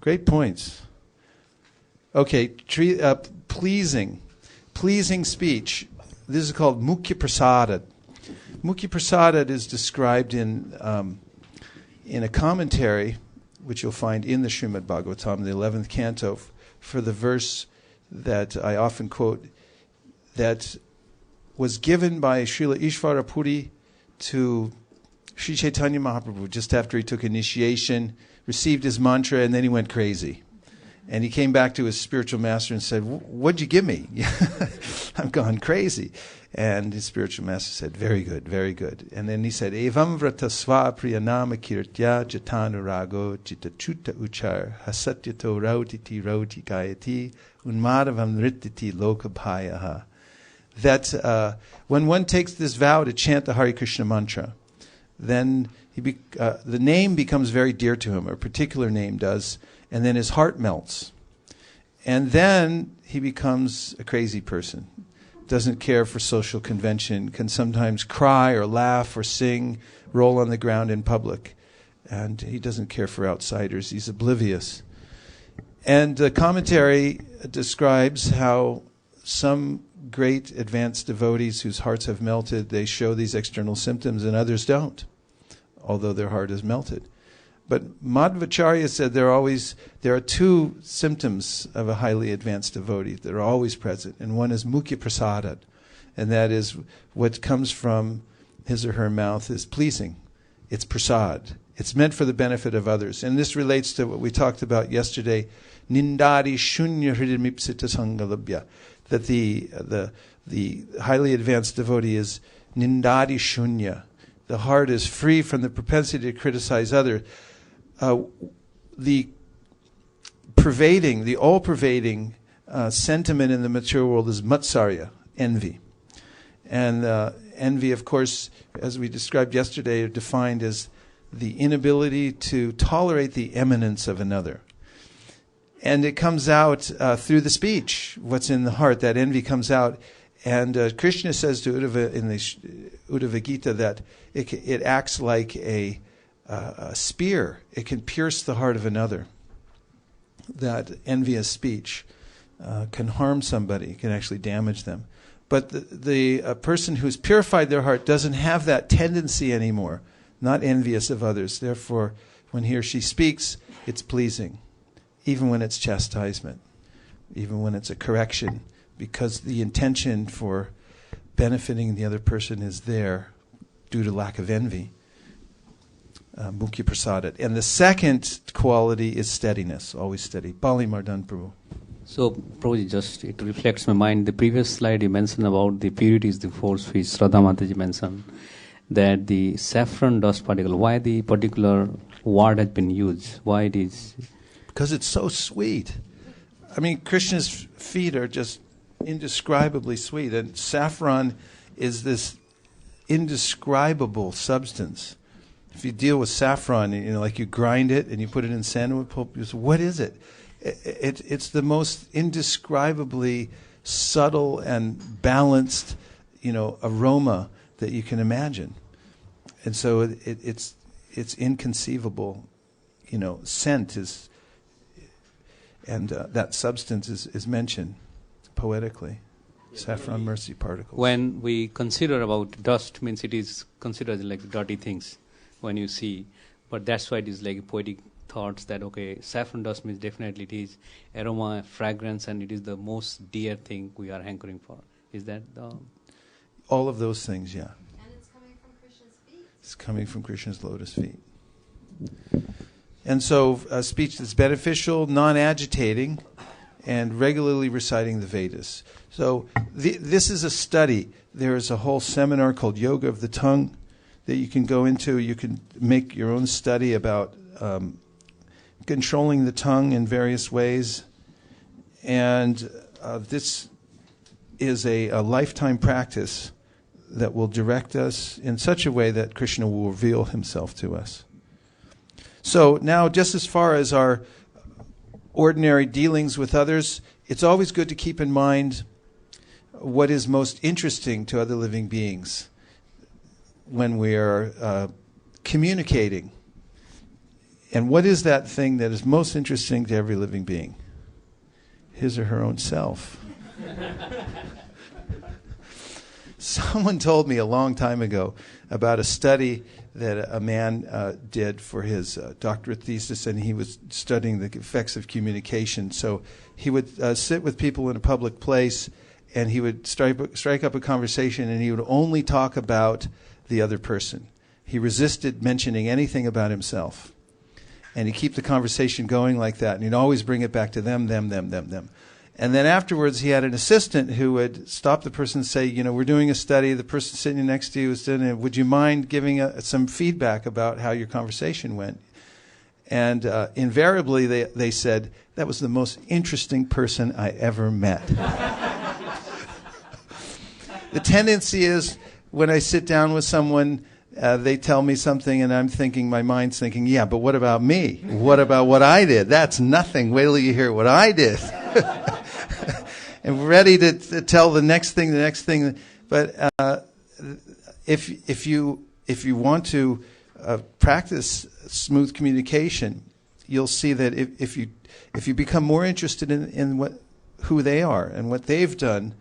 A: Great points. Okay, pleasing speech. This is called Mukhya Prasada. Mukhya Prasada is described in a commentary, which you'll find in the Srimad Bhagavatam, the 11th canto, for the verse that I often quote, that was given by Srila Ishvara Puri to Sri Chaitanya Mahaprabhu just after he took initiation, received his mantra, and then he went crazy. And he came back to his spiritual master and said, what'd you give me? I've gone crazy. And his spiritual master said, very good, very good. And then he said, Evam vrata sva priyanama kirtya jatanu rago jitachuta uchar hasatyato rautiti rauti gayati unmadavam nrittiti lokabhayaha. That when one takes this vow to chant the Hare Krishna mantra, then the name becomes very dear to him, or a particular name does, and then his heart melts. And then he becomes a crazy person. Doesn't care for social convention, can sometimes cry or laugh or sing, roll on the ground in public. And he doesn't care for outsiders. He's oblivious. And the commentary describes how some great advanced devotees whose hearts have melted, they show these external symptoms and others don't, although their heart is melted. But Madhvacharya said there are two symptoms of a highly advanced devotee that are always present, and one is Mukhya Prasada, and that is what comes from his or her mouth is pleasing. It's prasad. It's meant for the benefit of others. And this relates to what we talked about yesterday, Nindari Shunya Hridamipsita Sangalabhya, that the highly advanced devotee is Nindari Shunya. The heart is free from the propensity to criticize others. The all-pervading sentiment in the material world is matsarya, envy. And envy, of course, as we described yesterday, are defined as the inability to tolerate the eminence of another. And it comes out through the speech, what's in the heart. That envy comes out. And Krishna says to Uddhava in the Uddhava Gita that it acts like a spear. It can pierce the heart of another. That envious speech can harm somebody, can actually damage them. But the person who's purified their heart doesn't have that tendency anymore, not envious of others. Therefore, when he or she speaks, it's pleasing, even when it's chastisement, even when it's a correction, because the intention for benefiting the other person is there due to lack of envy. Mukya prasadat. And the second quality is steadiness, always steady. Bali Mardan Prabhu.
J: So, Prabhuji, it reflects my mind. The previous slide you mentioned about the purities, the force which Shraddha Mataji mentioned, that the saffron dust particle, why the particular word has been used? Why it is?
A: Because it's so sweet. I mean, Krishna's feet are just indescribably sweet. And saffron is this indescribable substance. If you deal with saffron, like you grind it and you put it in sandalwood pulp, you say, what is it? It's the most indescribably subtle and balanced, aroma that you can imagine. And so it's inconceivable, scent is, and that substance is mentioned poetically. Saffron mercy particles.
J: When we consider about dust, means it is considered like dirty things when you see, but that's why it is like poetic thoughts that, okay, saffron dust means definitely it is aroma, fragrance, and it is the most dear thing we are hankering for. Is that the...
A: All of those things, yeah.
E: And it's coming from Krishna's feet.
A: It's coming from Krishna's lotus feet. And so speech that's beneficial, non-agitating, and regularly reciting the Vedas. So this is a study. There is a whole seminar called Yoga of the Tongue that you can go into. You can make your own study about controlling the tongue in various ways. And this is a lifetime practice that will direct us in such a way that Krishna will reveal himself to us. So now, just as far as our ordinary dealings with others, it's always good to keep in mind what is most interesting to other living beings when we are communicating. And what is that thing that is most interesting to every living being? His or her own self. Someone told me a long time ago about a study that a man did for his doctorate thesis, and he was studying the effects of communication. So he would sit with people in a public place, and he would strike up a conversation, and he would only talk about the other person. He resisted mentioning anything about himself. And he'd keep the conversation going like that, and he'd always bring it back to them. And then afterwards, he had an assistant who would stop the person and say, we're doing a study. The person sitting next to you is doing it. Would you mind giving some feedback about how your conversation went? And invariably, they said, that was the most interesting person I ever met. The tendency is, when I sit down with someone, they tell me something, and I'm thinking, my mind's thinking, yeah, but what about me? What about what I did? That's nothing. Wait till you hear what I did. And ready to tell the next thing. But if you want to practice smooth communication, you'll see that if you become more interested in who they are and what they've done,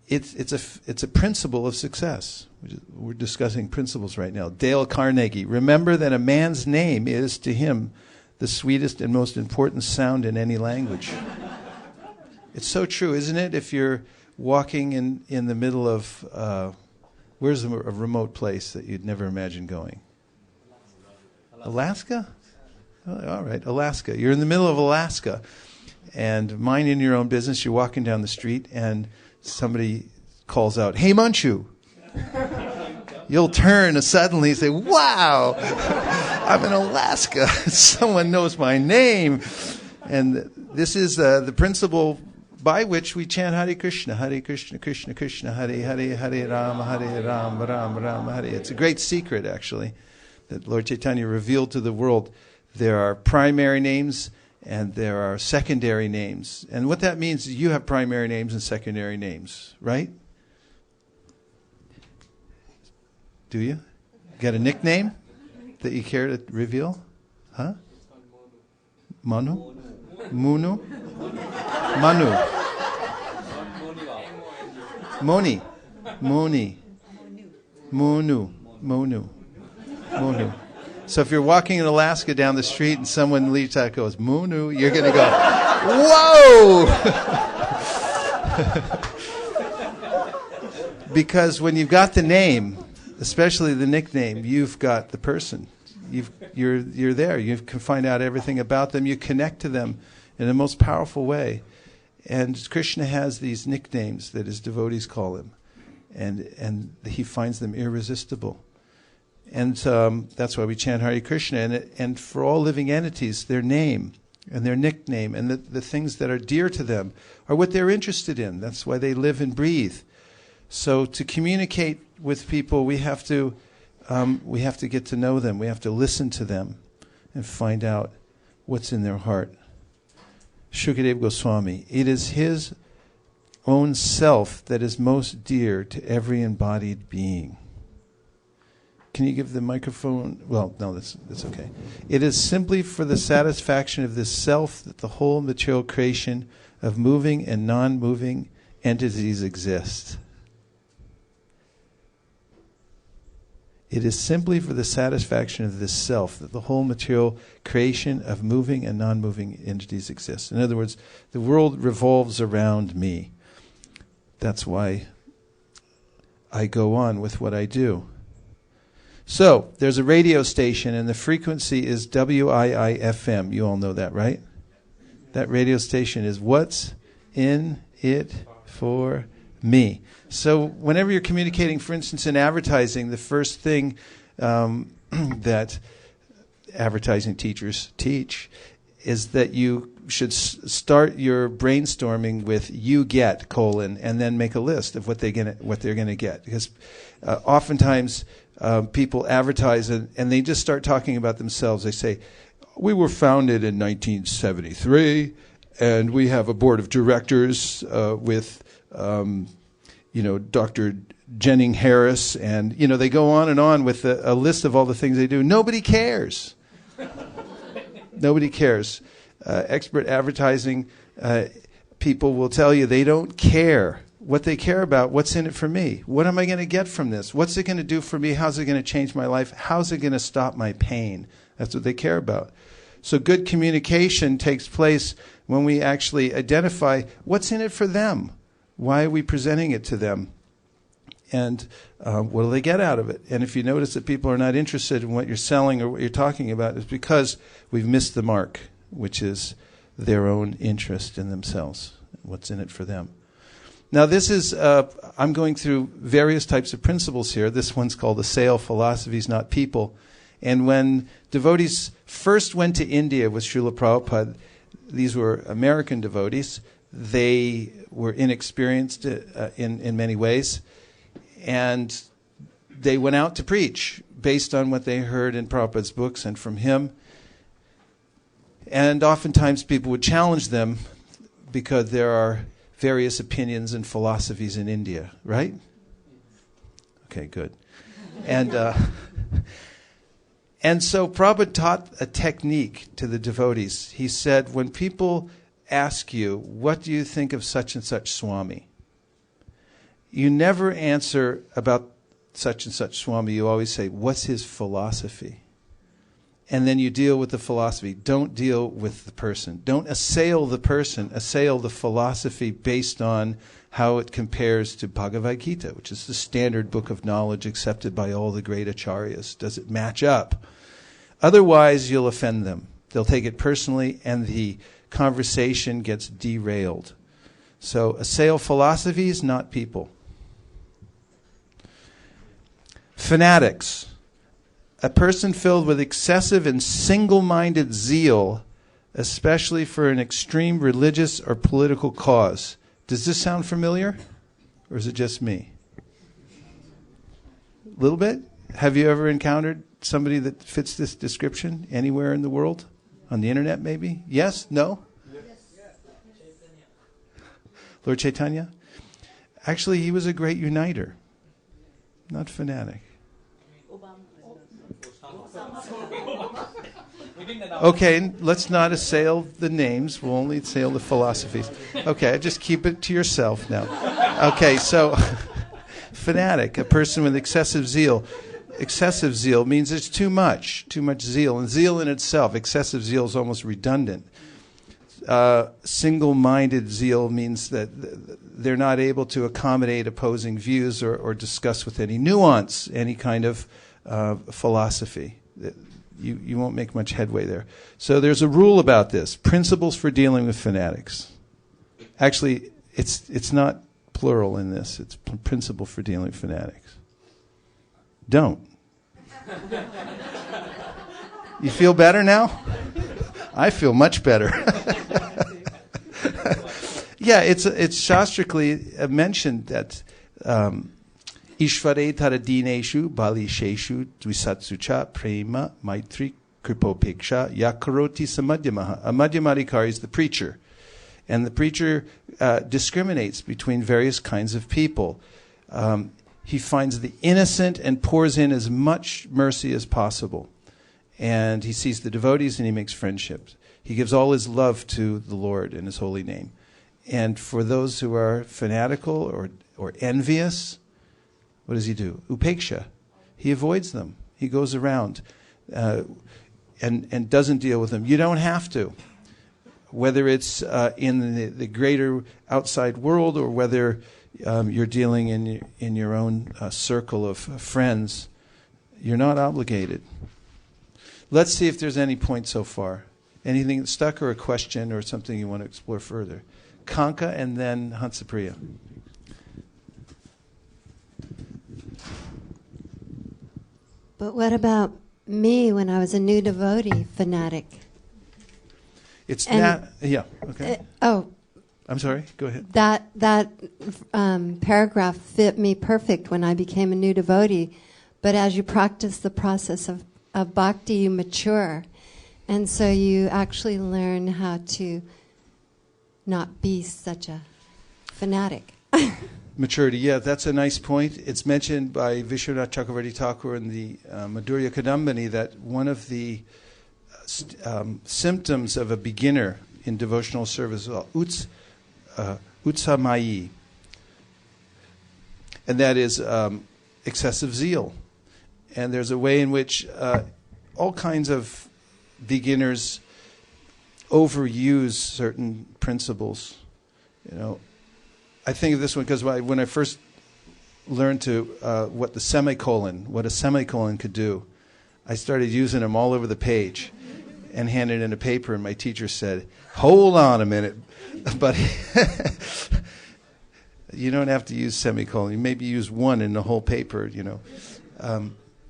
A: it's a principle of success. We're discussing principles right now. Dale Carnegie. Remember that a man's name is to him the sweetest and most important sound in any language. It's so true, isn't it? If you're walking in the middle of, where's a remote place that you'd never imagine going? Alaska? Oh, all right, Alaska. You're in the middle of Alaska, and minding your own business, you're walking down the street, and somebody calls out, "Hey, Manchu." You'll turn and suddenly say, "Wow, I'm in Alaska. Someone knows my name." And this is the principle by which we chant Hare Krishna, Krishna Krishna, Hare Rama, Rama Rama, Hare. It's a great secret, actually, that Lord Chaitanya revealed to the world. There are primary names, And there are secondary names. And what that means is you have primary names and secondary names, right? Do you? Got a nickname that you care to reveal? Huh? Manu? Munu? Manu. Moni. Moni. Monu. Monu. Monu. So if you're walking in Alaska down the street and someone leaves out goes, Munu, you're going to go, whoa! Because when you've got the name, especially the nickname, you've got the person. You're there. You can find out everything about them. You connect to them in the most powerful way. And Krishna has these nicknames that his devotees call him. And he finds them irresistible. And that's why we chant Hare Krishna. And for all living entities, their name and their nickname and the things that are dear to them are what they're interested in. That's why they live and breathe. So to communicate with people, we have to get to know them. We have to listen to them and find out what's in their heart. Shukadeva Goswami, it is his own self that is most dear to every embodied being. Can you give the microphone? Well, no, that's okay. It is simply for the satisfaction of this self that the whole material creation of moving and non-moving entities exists. It is simply for the satisfaction of this self that the whole material creation of moving and non-moving entities exists. In other words, the world revolves around me. That's why I go on with what I do. So, there's a radio station and the frequency is WIIFM. You all know that, right? That radio station is What's in It For Me. So whenever you're communicating, for instance, in advertising, the first thing that advertising teachers teach is that you should start your brainstorming with "you get:" and then make a list of what they're gonna get. Because oftentimes people advertise and they just start talking about themselves. They say, "We were founded in 1973, and we have a board of directors with." Dr. Jennings Harris, and, they go on and on with a list of all the things they do. Nobody cares. Nobody cares. Expert advertising people will tell you they don't care. What they care about, what's in it for me? What am I going to get from this? What's it going to do for me? How's it going to change my life? How's it going to stop my pain? That's what they care about. So good communication takes place when we actually identify what's in it for them. Why are we presenting it to them? And what do they get out of it? And if you notice that people are not interested in what you're selling or what you're talking about, it's because we've missed the mark, which is their own interest in themselves, what's in it for them. Now this is, I'm going through various types of principles here. This one's called the sale philosophies, not people. And when devotees first went to India with Srila Prabhupada, these were American devotees. They were inexperienced in many ways, and they went out to preach based on what they heard in Prabhupada's books and from him. And oftentimes people would challenge them because there are various opinions and philosophies in India, right? Okay, good. And so Prabhupada taught a technique to the devotees. He said, when people ask you, what do you think of such and such Swami? You never answer about such and such Swami. You always say, what's his philosophy? And then you deal with the philosophy. Don't deal with the person. Don't assail the person. Assail the philosophy based on how it compares to Bhagavad Gita, which is the standard book of knowledge accepted by all the great acharyas. Does it match up? Otherwise, you'll offend them. They'll take it personally, and the conversation gets derailed. So assail philosophies, not people. Fanatics. A person filled with excessive and single-minded zeal, especially for an extreme religious or political cause. Does this sound familiar? Or is it just me? A little bit? Have you ever encountered somebody that fits this description anywhere in the world? On the internet, maybe? Yes? No? Yes. Lord Chaitanya? Actually, he was a great uniter, not fanatic. Okay, let's not assail the names. We'll only assail the philosophies. Okay, just keep it to yourself now. Okay, so fanatic, a person with excessive zeal. Excessive zeal means it's too much zeal. And zeal in itself, excessive zeal is almost redundant. Single-minded zeal means that they're not able to accommodate opposing views or discuss with any nuance any kind of philosophy. You won't make much headway there. So there's a rule about this. Principles for dealing with fanatics. Actually, it's not plural in this. It's principle for dealing with fanatics. Don't. You feel better now? I feel much better. Yeah, it's shastrically mentioned that Ishvare taradineshu balisheshu dvisatsucha prema maitri kripopeksha yakaroti samadhyamaha. A madhyamadikari is the preacher. And the preacher discriminates between various kinds of people. He finds the innocent and pours in as much mercy as possible. And he sees the devotees and he makes friendships. He gives all his love to the Lord in his holy name. And for those who are fanatical or envious, what does he do? Upeksha. He avoids them. He goes around and doesn't deal with them. You don't have to. Whether it's in the greater outside world or whether you're dealing in your own circle of friends, you're not obligated. Let's see if there's any point so far. Anything stuck or a question or something you want to explore further? Kanka and then Hansapriya.
E: But what about me when I was a new devotee, fanatic?
A: It's not. Yeah. Okay. I'm sorry. Go ahead.
E: That paragraph fit me perfect when I became a new devotee. But as you practice the process of bhakti, you mature. And so you actually learn how to not be such a fanatic.
A: Maturity, yeah, that's a nice point. It's mentioned by Vishwanath Chakravarti Thakur in the Madhurya Kadambini that one of the symptoms of a beginner in devotional service is utsamayi, and that is excessive zeal. And there's a way in which all kinds of beginners overuse certain principles. You know, I think of this one because when I first learned what a semicolon could do, I started using them all over the page and handed in a paper, and my teacher said, "Hold on a minute, but you don't have to use semicolon. You maybe use one in the whole paper." You know,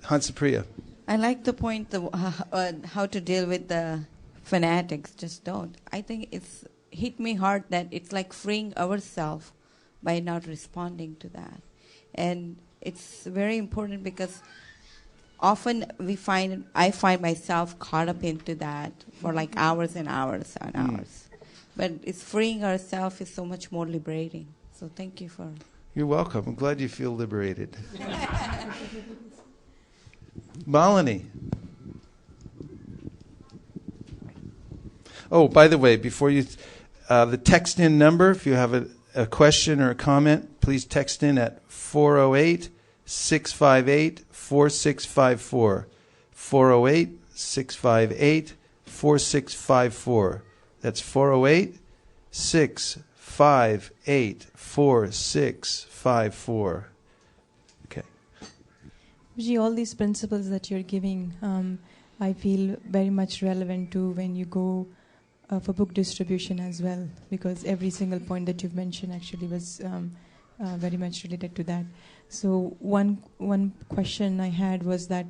A: Hansapriya.
K: I like the point how to deal with the fanatics. Just don't. I think it's hit me hard that it's like freeing ourselves by not responding to that. And it's very important because often I find myself caught up into that for like hours and hours and hours. But it's freeing ourselves is so much more liberating. So thank you for...
A: You're welcome. I'm glad you feel liberated. Malini. Oh, by the way, before you... the text-in number, if you have a question or a comment, please text in at 408-658-4654. 408-658-4654. That's 408-658-4654. Okay.
H: Ji, all these principles that you're giving, I feel very much relevant to when you go for book distribution as well, because every single point that you've mentioned actually was very much related to that. So one question I had was that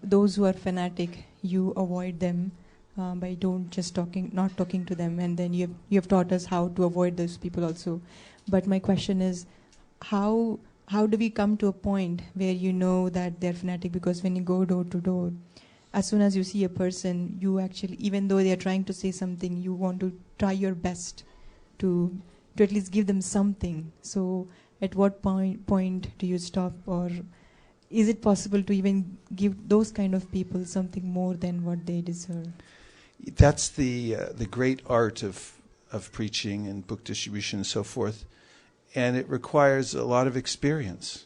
H: those who are fanatic, you avoid them by not talking to them, and then you have taught us how to avoid those people also. But my question is, how do we come to a point where you know that they're fanatic? Because when you go door to door, as soon as you see a person, you actually, even though they are trying to say something, you want to try your best to at least give them something. So at what point do you stop, or is it possible to even give those kind of people something more than what they deserve?
A: That's the great art of preaching and book distribution and so forth, and it requires a lot of experience.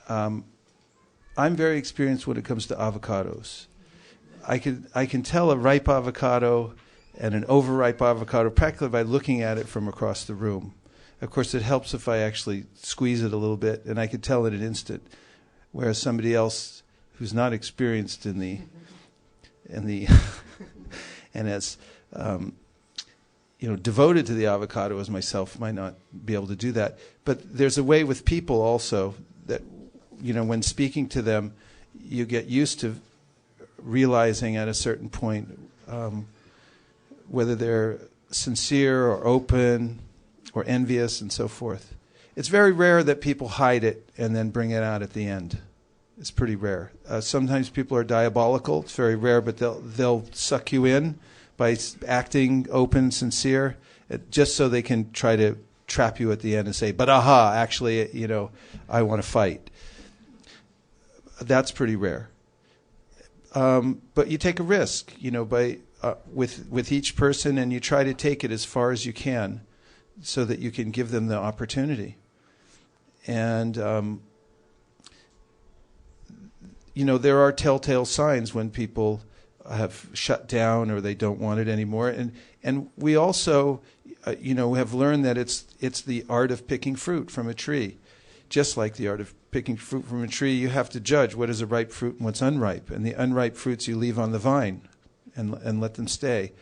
A: I'm very experienced when it comes to avocados. I can tell a ripe avocado and an overripe avocado practically by looking at it from across the room. Of course, it helps if I actually squeeze it a little bit, and I can tell in an instant. Whereas somebody else who's not experienced in the and as devoted to the avocado as myself might not be able to do that. But there's a way with people also that when speaking to them, you get used to realizing at a certain point whether they're sincere or open or envious and so forth. It's very rare that people hide it and then bring it out at the end. It's pretty rare. Sometimes people are diabolical. It's very rare, but they'll suck you in by acting open, sincere, just so they can try to trap you at the end and say, but actually, I want to fight. That's pretty rare. But you take a risk, by with each person, and you try to take it as far as you can so that you can give them the opportunity. And, there are telltale signs when people have shut down or they don't want it anymore. And we also, have learned that it's the art of picking fruit from a tree. Just like the art of picking fruit from a tree, you have to judge what is a ripe fruit and what's unripe. And the unripe fruits you leave on the vine and let them stay.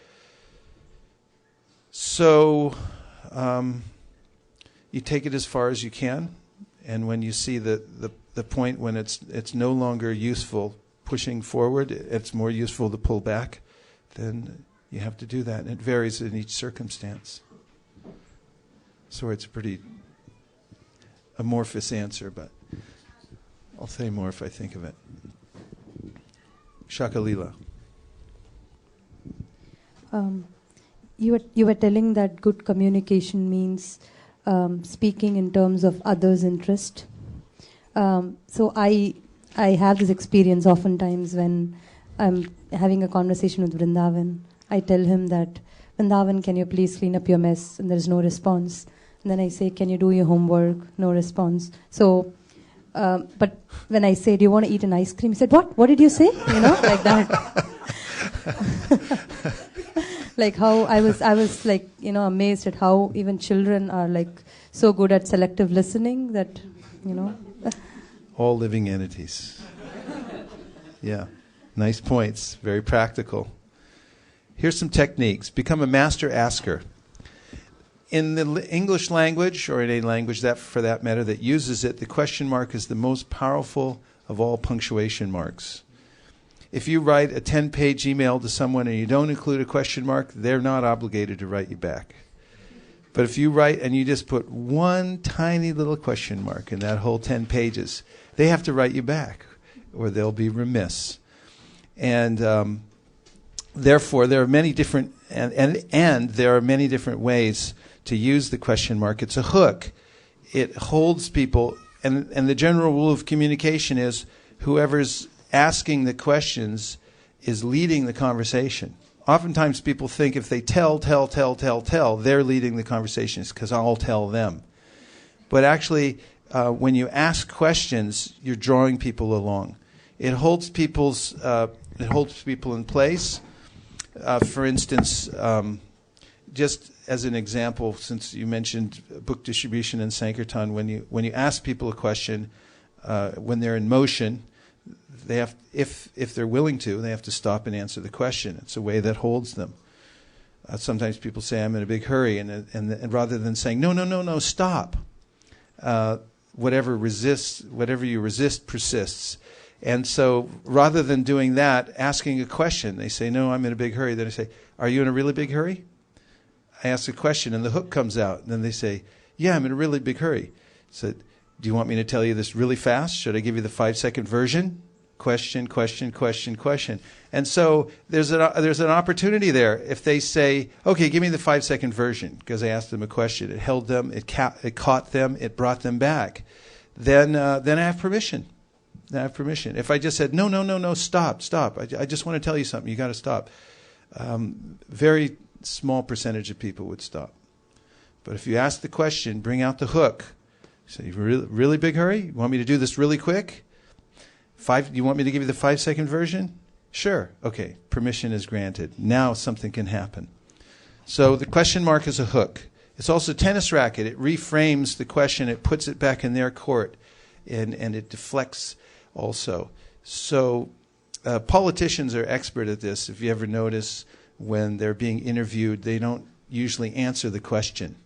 A: So you take it as far as you can. And when you see the point when it's no longer useful pushing forward, it's more useful to pull back, then you have to do that. And it varies in each circumstance. So it's a pretty amorphous answer, but I'll say more if I think of it. Shakalila.
I: You were telling that good communication means speaking in terms of others' interest. So I have this experience oftentimes when I'm having a conversation with Vrindavan. I tell him that, Vrindavan, can you please clean up your mess? And there's no response. And then I say, can you do your homework? No response. So, but when I say, do you want to eat an ice cream? He said, what? What did you say? Like that. Like how I was like, amazed at how even children are like so good at selective listening that,
A: All living entities. Yeah. Nice points. Very practical. Here's some techniques. Become a master asker. In the English language, or in any language that, for that matter, that uses it, the question mark is the most powerful of all punctuation marks. If you write a 10-page email to someone and you don't include a question mark, they're not obligated to write you back. But if you write and you just put one tiny little question mark in that whole 10 pages, they have to write you back, or they'll be remiss. And therefore, there are many different and there are many different ways to use the question mark. It's a hook. It holds people, and the general rule of communication is whoever's asking the questions is leading the conversation. Oftentimes people think if they tell, they're leading the conversation. It's because I'll tell them. But actually, when you ask questions, you're drawing people along. It holds people in place. For instance, just as an example, since you mentioned book distribution and Sankirtan, when you ask people a question, when they're in motion, they have, if they're willing to, they have to stop and answer the question. It's a way that holds them. Sometimes people say, "I'm in a big hurry," and rather than saying, "No, stop," whatever you resist persists. And so, rather than doing that, asking a question, they say, "No, I'm in a big hurry." Then I say, "Are you in a really big hurry?" I ask a question, and the hook comes out. And then they say, "Yeah, I'm in a really big hurry." So, do you want me to tell you this really fast? Should I give you the 5-second version? Question, question, question, question. And so there's an opportunity there. If they say, okay, give me the 5-second version, because I asked them a question. It held them, it caught them, it brought them back. Then I have permission. If I just said, no, stop. I just want to tell you something. You got to stop. Very small percentage of people would stop. But if you ask the question, bring out the hook. Say, really big hurry? You want me to do this really quick? You want me to give you the 5-second version? Sure. Okay. Permission is granted. Now something can happen. So the question mark is a hook. It's also a tennis racket. It reframes the question. It puts it back in their court. And it deflects also. So politicians are expert at this. If you ever notice, when they're being interviewed, they don't usually answer the question.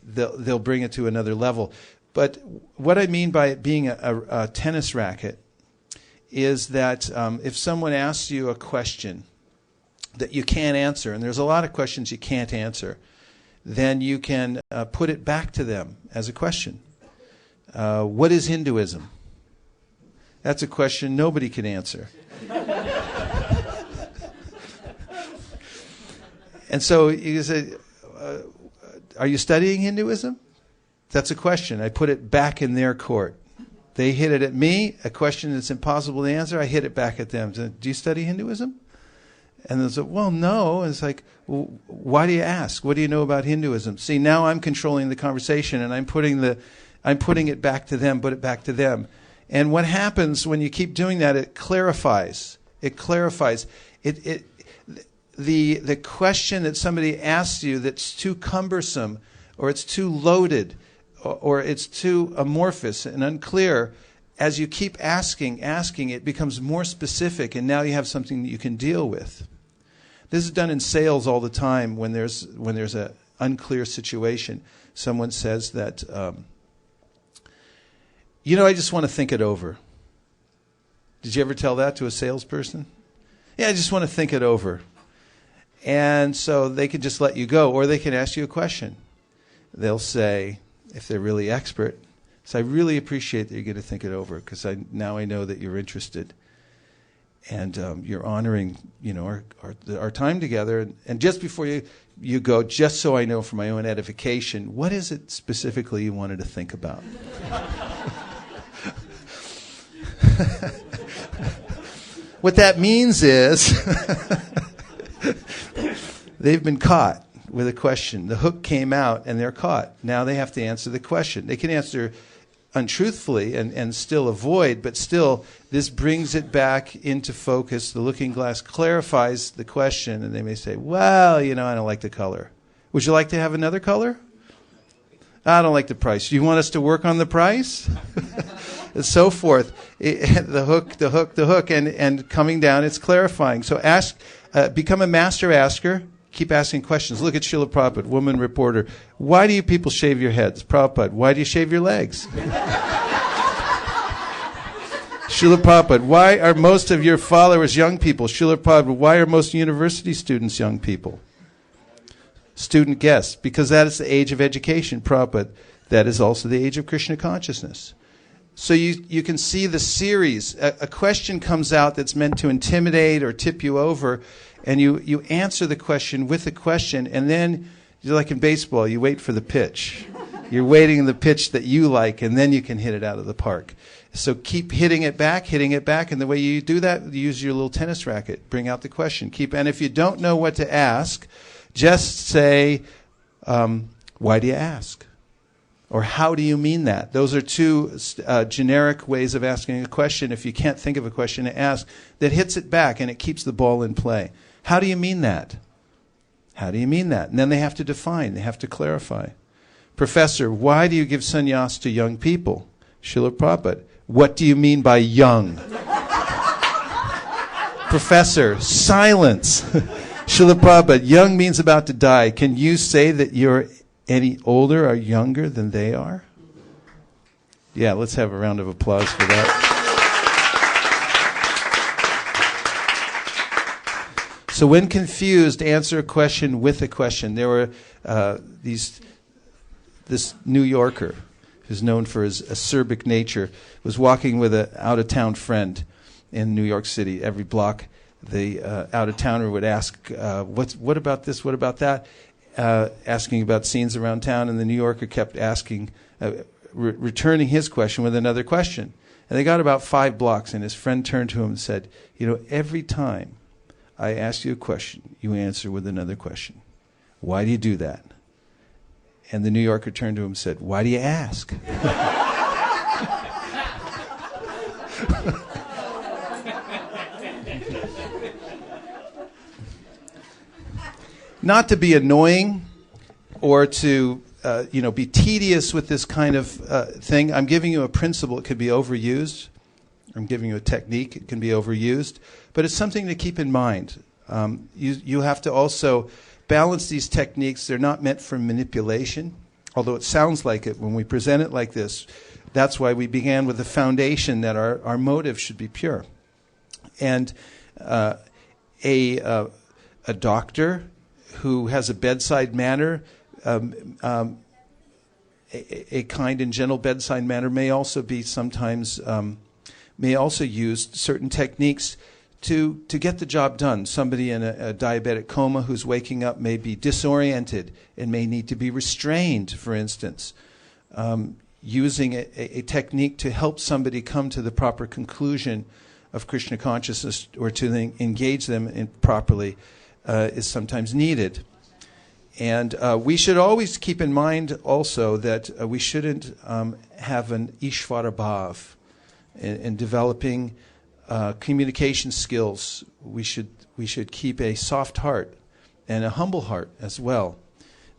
A: They'll bring it to another level. But what I mean by it being a tennis racket is that if someone asks you a question that you can't answer, and there's a lot of questions you can't answer, then you can put it back to them as a question. What is Hinduism? That's a question nobody can answer. And so you say, are you studying Hinduism? That's a question. I put it back in their court. They hit it at me, a question that's impossible to answer, I hit it back at them. So, do you study Hinduism? And they say, well, no. And it's like, well, why do you ask? What do you know about Hinduism? See, now I'm controlling the conversation, and I'm putting it back to them, put it back to them. And what happens when you keep doing that, it clarifies. It clarifies. The question that somebody asks you that's too cumbersome, or it's too loaded, or it's too amorphous and unclear, as you keep asking, it becomes more specific, and now you have something that you can deal with. This is done in sales all the time when there's an unclear situation. Someone says that, I just want to think it over. Did you ever tell that to a salesperson? Yeah, I just want to think it over. And so they can just let you go, or they can ask you a question. They'll say, if they're really expert, so I really appreciate that you're going to think it over, because now I know that you're interested, and you're honoring, our time together. And just before you go, just so I know for my own edification, what is it specifically you wanted to think about? What that means is they've been caught with a question. The hook came out and they're caught. Now they have to answer the question. They can answer untruthfully and still avoid, but still this brings it back into focus. The looking glass clarifies the question, and they may say, well, I don't like the color. Would you like to have another color? I don't like the price. Do you want us to work on the price? And so forth. The hook, and coming down, it's clarifying. So become a master asker. Keep asking questions. Look at Srila Prabhupada, woman reporter. Why do you people shave your heads? Prabhupada, why do you shave your legs? Srila Prabhupada, why are most of your followers young people? Srila Prabhupada, why are most university students young people? Student guests, because that is the age of education. Prabhupada, that is also the age of Krishna consciousness. So you can see the series. A question comes out that's meant to intimidate or tip you over, and you answer the question with a question, and then, like in baseball, you wait for the pitch. You're waiting the pitch that you like, and then you can hit it out of the park. So keep hitting it back, and the way you do that, you use your little tennis racket. Bring out the question. And if you don't know what to ask, just say, why do you ask? Or how do you mean that? Those are two generic ways of asking a question. If you can't think of a question to ask, that hits it back and it keeps the ball in play. How do you mean that? How do you mean that? And then they have to define. They have to clarify. Professor, why do you give sannyas to young people? Srila Prabhupada, what do you mean by young? Professor, silence. Srila Prabhupada, young means about to die. Can you say that you're any older or younger than they are? Yeah, let's have a round of applause for that. So when confused, answer a question with a question. There were this New Yorker, who's known for his acerbic nature, was walking with an out-of-town friend. in New York City. Every block, the out-of-towner would ask, what about this, what about that, asking about scenes around town, and the New Yorker kept asking, returning his question with another question. And they got about 5 blocks, and his friend turned to him and said, every time I ask you a question, you answer with another question. Why do you do that? And the New Yorker turned to him and said, why do you ask? Not to be annoying or to be tedious with this kind of thing. I'm giving you a principle. It could be overused. I'm giving you a technique. It can be overused. But it's something to keep in mind. You have to also balance these techniques. They're not meant for manipulation, although it sounds like it when we present it like this. That's why we began with the foundation that our motive should be pure. And a doctor who has a bedside manner, a kind and gentle bedside manner may also be sometimes, may also use certain techniques to get the job done. Somebody in a diabetic coma who's waking up may be disoriented and may need to be restrained, for instance. Using a technique to help somebody come to the proper conclusion of Krishna consciousness or to engage them properly is sometimes needed. And we should always keep in mind also that we shouldn't have an Ishvara bhav in developing communication skills. We should keep a soft heart and a humble heart as well.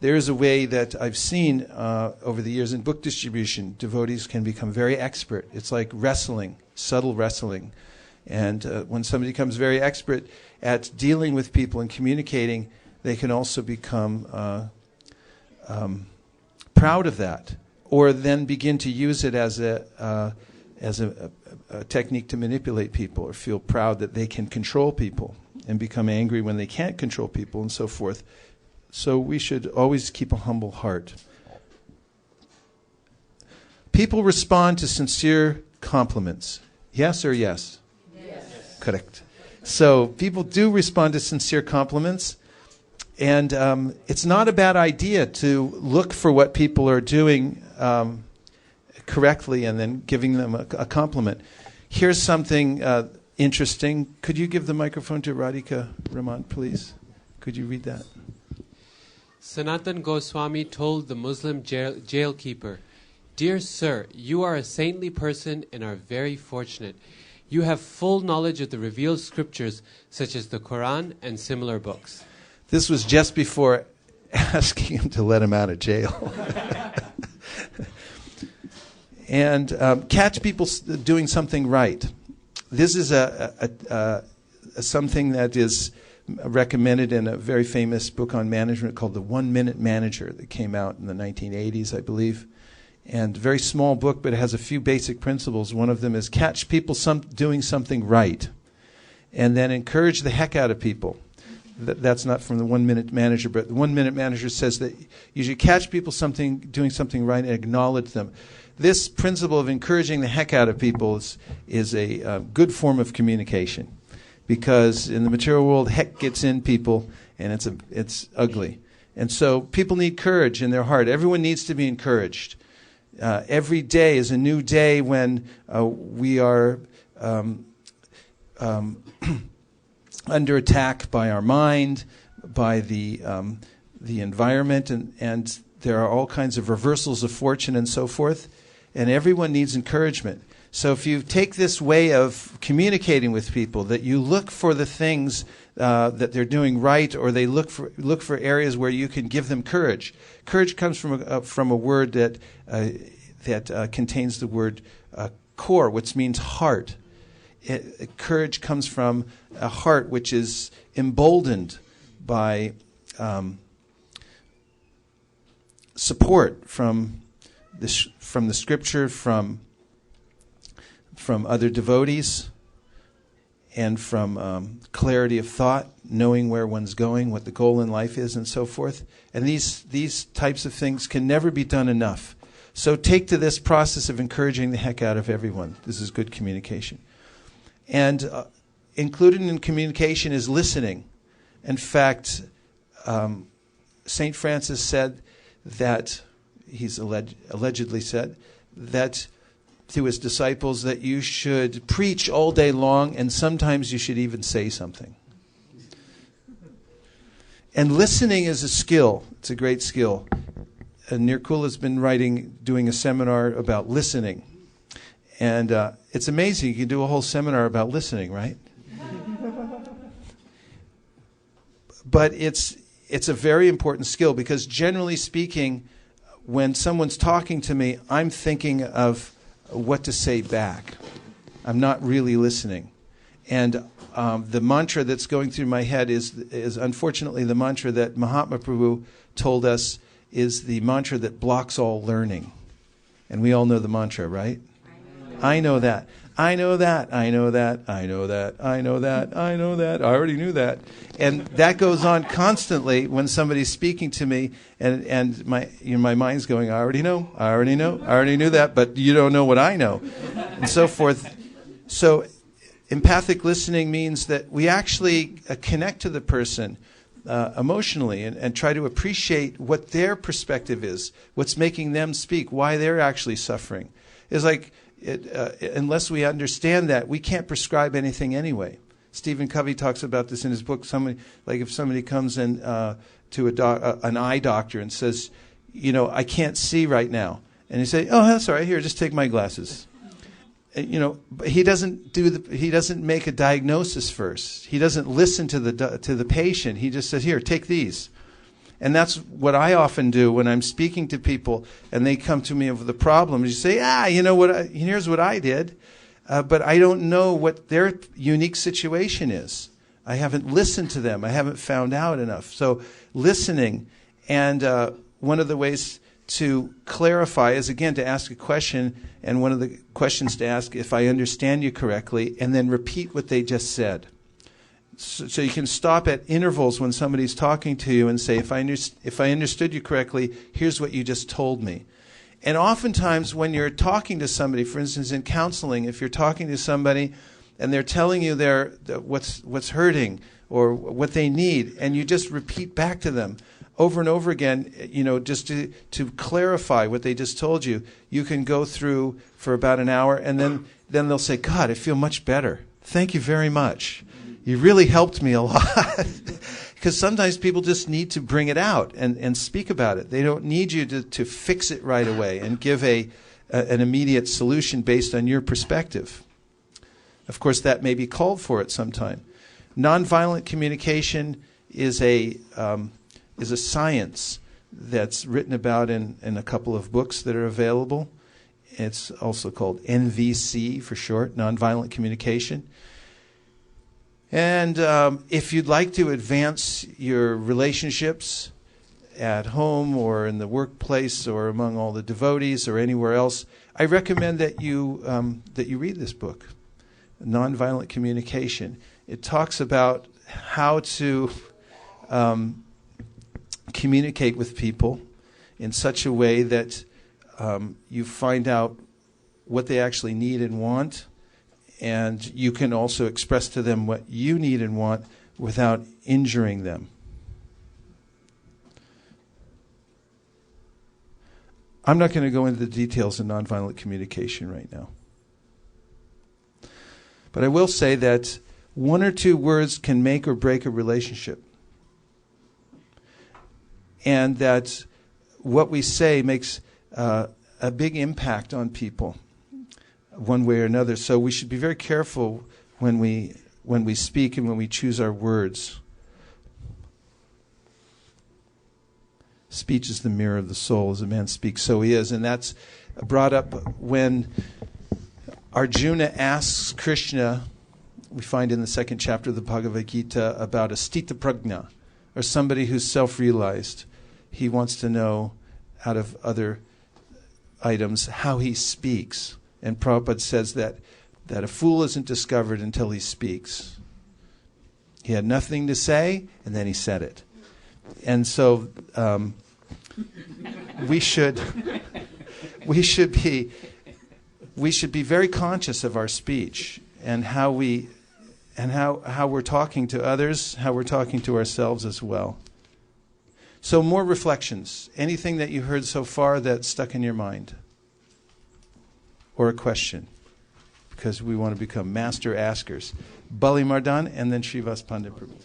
A: There is a way that I've seen over the years in book distribution, devotees can become very expert. It's like wrestling, subtle wrestling. And when somebody becomes very expert at dealing with people and communicating, they can also become proud of that, or then begin to use it as a technique to manipulate people, or feel proud that they can control people and become angry when they can't control people and so forth. So we should always keep a humble heart. People respond to sincere compliments. Yes or yes? Yes. Correct. So people do respond to sincere compliments. And it's not a bad idea to look for what people are doing correctly and then giving them a compliment. Here's something interesting. Could you give the microphone to Radhika Raman, please? Could you read that?
C: Sanatan Goswami told the Muslim jailkeeper, "Dear sir, you are a saintly person and are very fortunate. You have full knowledge of the revealed scriptures such as the Quran and similar books."
A: This was just before asking him to let him out of jail. And catch people doing something right. This is something that is recommended in a very famous book on management called The 1 Minute Manager that came out in the 1980s, I believe. And very small book, but it has a few basic principles. One of them is catch people doing something right, and then encourage the heck out of people. That's not from the 1 Minute Manager, but the 1 Minute Manager says that you should catch people doing something right and acknowledge them. This principle of encouraging the heck out of people is a good form of communication, because in the material world, heck gets in people, and it's ugly. And so people need courage in their heart. Everyone needs to be encouraged. Every day is a new day when we are under attack by our mind, by the environment, and there are all kinds of reversals of fortune and so forth. And everyone needs encouragement. So if you take this way of communicating with people, that you look for the things that they're doing right, or they look for areas where you can give them courage. Courage comes from a word that contains the word kor, which means heart. Courage comes from a heart which is emboldened by support from the scripture, from other devotees, and from clarity of thought, knowing where one's going, what the goal in life is, and so forth. And these types of things can never be done enough. So take to this process of encouraging the heck out of everyone. This is good communication. And included in communication is listening. In fact, St. Francis said that, he's allegedly said, that to his disciples that you should preach all day long and sometimes you should even say something. And listening is a skill. It's a great skill. And Nirkula has been doing a seminar about listening. And it's amazing. You can do a whole seminar about listening, right? But it's a very important skill because generally speaking, when someone's talking to me, I'm thinking of what to say back. I'm not really listening. And the mantra that's going through my head is unfortunately the mantra that Mahatma Prabhu told us is the mantra that blocks all learning. And we all know the mantra, right? I know that. I know that. I know that. I know that. I know that. I know that. I already knew that. And that goes on constantly when somebody's speaking to me, and my mind's going, I already know. I already know. I already knew that, but you don't know what I know, and so forth. So empathic listening means that we actually connect to the person emotionally and try to appreciate what their perspective is, what's making them speak, why they're actually suffering. It's like, unless we understand that, we can't prescribe anything anyway. Stephen Covey talks about this in his book. If somebody comes in to an eye doctor and says, I can't see right now, and you say, oh, that's all right. Here, just take my glasses. But he doesn't make a diagnosis first. He doesn't listen to the patient. He just says, here, take these. And that's what I often do when I'm speaking to people and they come to me with the problem. You say, here's what I did, but I don't know what their unique situation is. I haven't listened to them. I haven't found out enough. So listening, and one of the ways to clarify is, again, to ask a question, and one of the questions to ask, if I understand you correctly, and then repeat what they just said. So you can stop at intervals when somebody's talking to you and say, if I understood you correctly, here's what you just told me. And oftentimes when you're talking to somebody, for instance in counseling, if you're talking to somebody and they're telling you what's hurting or what they need, and you just repeat back to them over and over again, just to clarify what they just told you, you can go through for about an hour, and then they'll say, God, I feel much better. Thank you very much. You really helped me a lot. Because sometimes people just need to bring it out and speak about it. They don't need you to fix it right away and give an immediate solution based on your perspective. Of course, that may be called for at some time. Nonviolent communication is a science that's written about in a couple of books that are available. It's also called NVC for short, nonviolent communication. And if you'd like to advance your relationships at home or in the workplace or among all the devotees or anywhere else, I recommend that you read this book, Nonviolent Communication. It talks about how to communicate with people in such a way that you find out what they actually need and want, and you can also express to them what you need and want without injuring them. I'm not going to go into the details of nonviolent communication right now. But I will say that one or two words can make or break a relationship. And that what we say makes a big impact on people, one way or another. So we should be very careful when we speak and when we choose our words. Speech is the mirror of the soul. As a man speaks, so he is. And that's brought up when Arjuna asks Krishna, we find in the second chapter of the Bhagavad Gita, about a stita prajna, or somebody who's self-realized. He wants to know, out of other items, how he speaks. And Prabhupada says that a fool isn't discovered until he speaks. He had nothing to say, and then he said it. And so we should be very conscious of our speech and how we're talking to others, how we're talking to ourselves as well. So more reflections. Anything that you heard so far that stuck in your mind? Or a question? Because we want to become master askers. Bali Mardan and then Srivas Pandit Prabhu.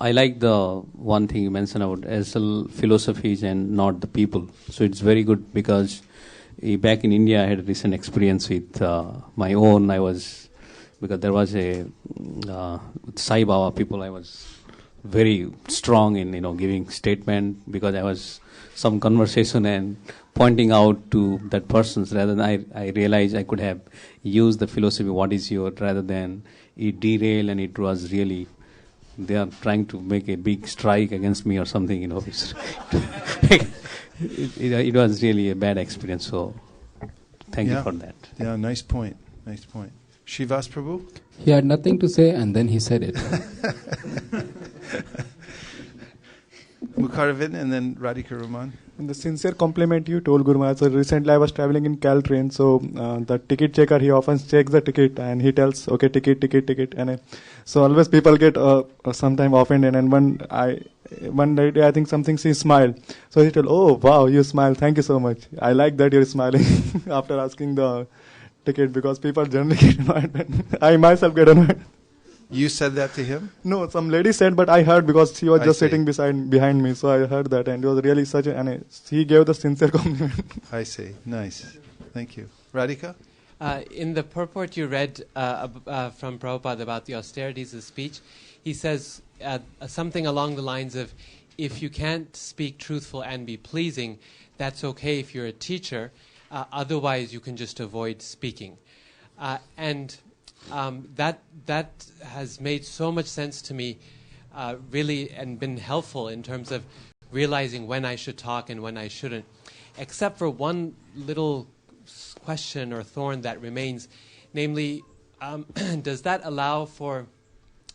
J: I like the one thing you mentioned about SL philosophies and not the people. So it's very good because back in India I had a recent experience with my own. Because there was with Sai Baba people, I was very strong in giving statement because I was some conversation and pointing out to that person's rather than I realized I could have used the philosophy what is your rather than it derail and it was really they are trying to make a big strike against me or something, it was really a bad experience. So, thank you for that.
A: Yeah, nice point. Nice point. Srivas Prabhu?
F: He had nothing to say and then he said it.
A: Mukaravind and then Radhika Raman.
G: And the sincere compliment you told, Guru Maharaj. So recently I was traveling in Caltrain, so the ticket checker, he often checks the ticket and he tells, okay, ticket. And so always people get sometime offended. And one day I think something she smiled. So he told, oh, wow, you smile. Thank you so much. I like that you're smiling after asking the ticket because people generally get annoyed. I myself get annoyed.
A: You said that to him?
G: No, some lady said, but I heard because she was just sitting behind me, so I heard that, and it was really and he gave the sincere compliment.
A: I see. Nice. Thank you. Radhika?
C: In the purport you read from Prabhupada about the austerities of speech, he says something along the lines of, if you can't speak truthful and be pleasing, that's okay if you're a teacher, otherwise you can just avoid speaking. That has made so much sense to me, really, and been helpful in terms of realizing when I should talk and when I shouldn't. Except for one little question or thorn that remains, namely, does that allow for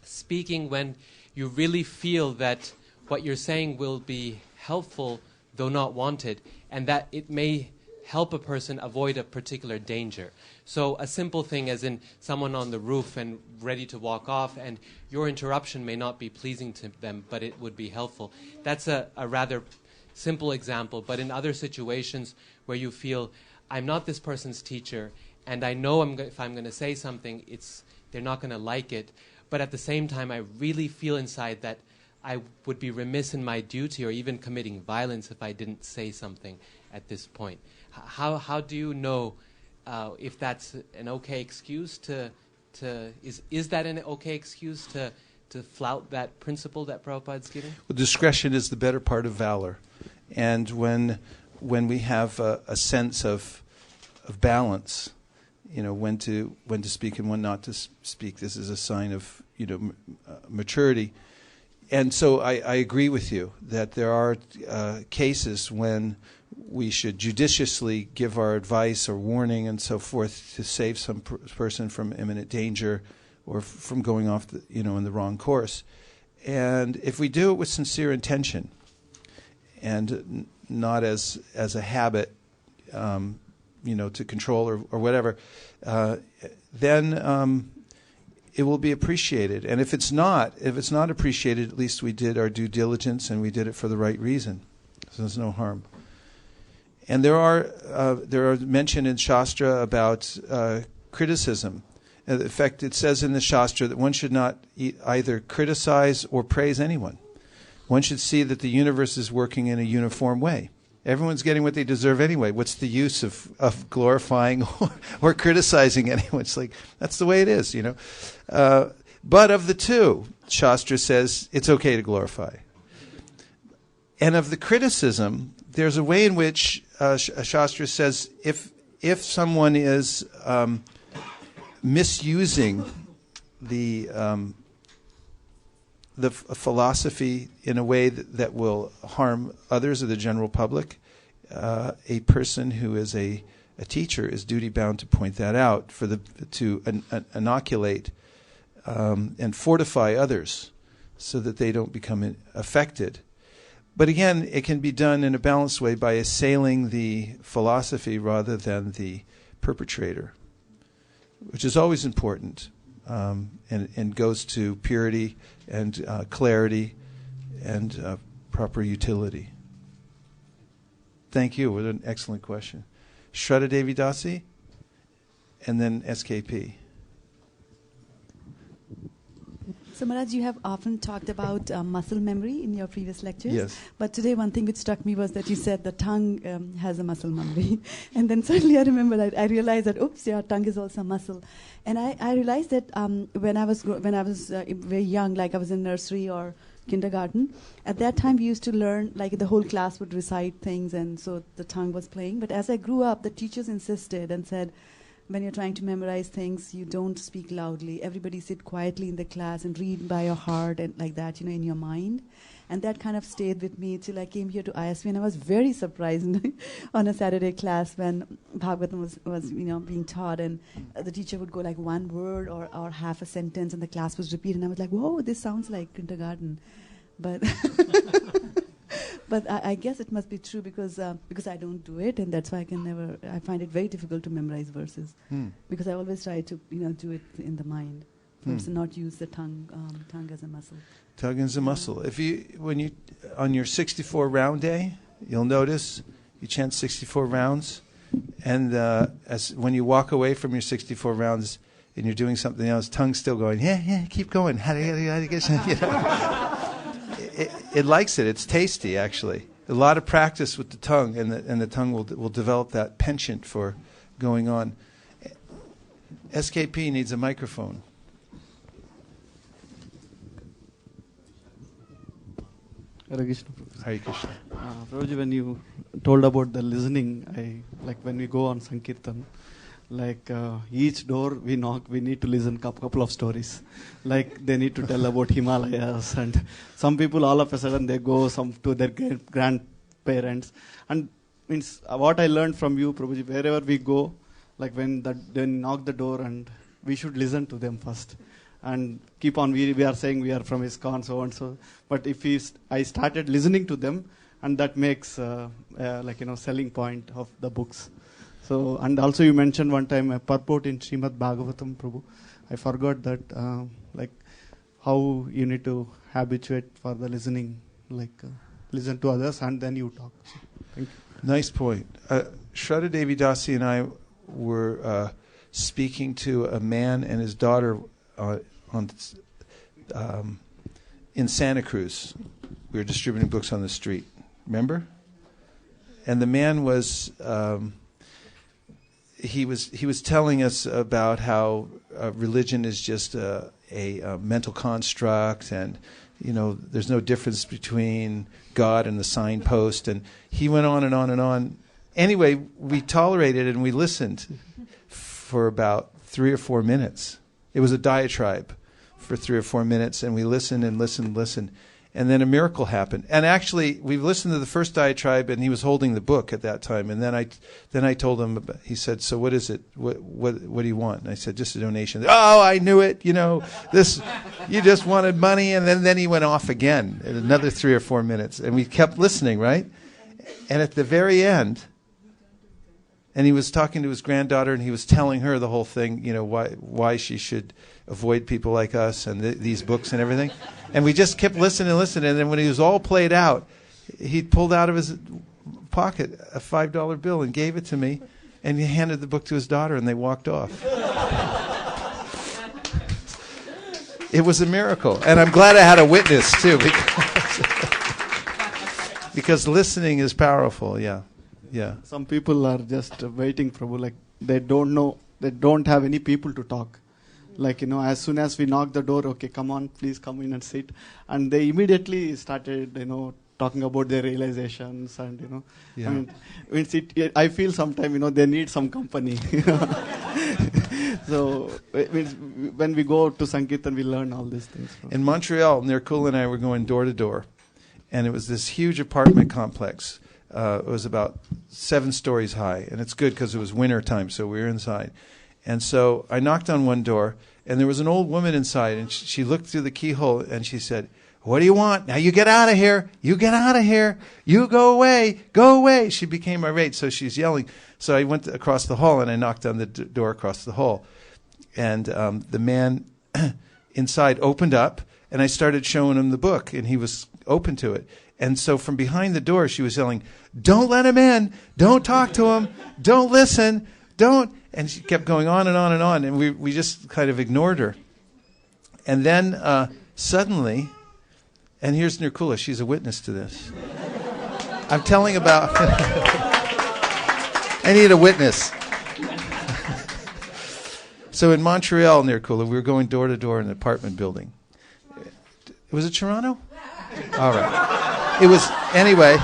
C: speaking when you really feel that what you're saying will be helpful, though not wanted, and that it may help a person avoid a particular danger? So a simple thing as in someone on the roof and ready to walk off, and your interruption may not be pleasing to them, but it would be helpful. That's a rather simple example, but in other situations where you feel, I'm not this person's teacher, and I know if I'm going to say something, they're not going to like it, but at the same time I really feel inside that I would be remiss in my duty or even committing violence if I didn't say something at this point. How do you know if that's an okay excuse is that an okay excuse to flout that principle that Prabhupada's giving?
A: Well, discretion is the better part of valor. And when we have a sense of balance, when to speak and when not to speak, this is a sign of maturity. And so I agree with you that there are cases when we should judiciously give our advice or warning and so forth to save some person from imminent danger or from going off in the wrong course. And if we do it with sincere intention and not as a habit, to control or whatever, then it will be appreciated. And if it's not appreciated, at least we did our due diligence and we did it for the right reason. So there's no harm. And there are mention in Shastra about criticism. In fact, it says in the Shastra that one should not either criticize or praise anyone. One should see that the universe is working in a uniform way. Everyone's getting what they deserve anyway. What's the use of glorifying or criticizing anyone? It's like, that's the way it is, But of the two, Shastra says it's okay to glorify. And of the criticism, there's a way in which Shastra says if someone is misusing the philosophy in a way that will harm others or the general public, a person who is a teacher is duty bound to point that out to inoculate and fortify others so that they don't become affected. But again, it can be done in a balanced way by assailing the philosophy rather than the perpetrator. which is always important, and goes to purity and clarity and proper utility. Thank you. What an excellent question. Shraddha Devi Dasi, and then SKP.
B: So Maharaj, you have often talked about muscle memory in your previous lectures.
A: Yes.
B: But today one thing which struck me was that you said the tongue has a muscle memory. And then suddenly I remembered, I realized that, oops, yeah, tongue is also a muscle. And I realized that when I was very young, like I was in nursery or kindergarten, at that time we used to learn, like the whole class would recite things, and so the tongue was playing. But as I grew up, the teachers insisted and said, when you're trying to memorize things, you don't speak loudly. Everybody sit quietly in the class and read by your heart and like that, in your mind. And that kind of stayed with me till I came here to ISV, and I was very surprised on a Saturday class when Bhagavatam was being taught, and the teacher would go like one word or half a sentence, and the class was repeated, and I was like, whoa, this sounds like kindergarten. But but I guess it must be true because I don't do it, and that's why I find it very difficult to memorize verses, because I always try to do it in the mind, first, and not use the tongue as a muscle.
A: Tongue is a muscle. When you on your 64 round day, you'll notice you chant 64 rounds, and when you walk away from your 64 rounds and you're doing something else, tongue's still going. Yeah, keep going. It likes it. It's tasty, actually. A lot of practice with the tongue, and the tongue will develop that penchant for going on. SKP needs a microphone.
L: Hare Krishna.
A: Hare Krishna.
L: Prabhuji, when you told about the listening, when we go on Sankirtan, each door we knock, we need to listen couple of stories. Like they need to tell about Himalayas, and some people all of a sudden they go to their grandparents. And means what I learned from you, Prabhuji, wherever we go, like when they knock the door, and we should listen to them first. And keep on, we are saying we are from ISKCON, so and so. But if I started listening to them, and that makes selling point of the books. So, and also you mentioned one time a purport in Srimad Bhagavatam, Prabhu. I forgot that, how you need to habituate for the listening, listen to others and then you talk. So, thank you.
A: Nice point. Shraddha Devi Dasi and I were speaking to a man and his daughter in Santa Cruz. We were distributing books on the street. Remember? And the man was he was telling us about how religion is just a mental construct, and there's no difference between God and the signpost. And he went on and on and on. Anyway, we tolerated and we listened for about 3 or 4 minutes. It was a diatribe for 3 or 4 minutes, and we listened and listened. And then a miracle happened. And actually, we listened to the first diatribe, and he was holding the book at that time. And then I told him, he said, so what is it? What do you want? And I said, just a donation. Oh, I knew it. This, you just wanted money. And then he went off again, another 3 or 4 minutes. And we kept listening, right? And at the very end, and he was talking to his granddaughter, and he was telling her the whole thing, why she should avoid people like us and these books and everything. And we just kept listening and listening. And then when he was all played out, he pulled out of his pocket a $5 bill and gave it to me. And he handed the book to his daughter, and they walked off. It was a miracle. And I'm glad I had a witness, too, because listening is powerful, yeah.
L: Some people are just waiting, Prabhu, they don't know, they don't have any people to talk. As soon as we knock the door, okay, come on, please come in and sit. And they immediately started, talking about their realizations and,
A: Yeah.
L: I feel sometimes, they need some company. So, when we go to Sankirtan, we learn all these things.
A: In Montreal, Nirkul and I were going door to door. And it was this huge apartment complex. It was about 7 stories high. And it's good because it was winter time, so we were inside. And so I knocked on one door, and there was an old woman inside, and she looked through the keyhole, and she said, what do you want? Now you get out of here. You get out of here. You go away. Go away. She became irate, so she's yelling. So I went across the hall, and I knocked on the door across the hall. the man inside opened up, and I started showing him the book, and he was open to it. And so from behind the door, she was yelling, "Don't let him in! Don't talk to him! Don't listen! Don't!" And she kept going on and on and on, and we just kind of ignored her. And then suddenly, and here's Nirkula, she's a witness to this. I'm telling about... I need a witness. So in Montreal, Nirkula, we were going door to door in an apartment building. Was it Toronto? All right. It was, anyway.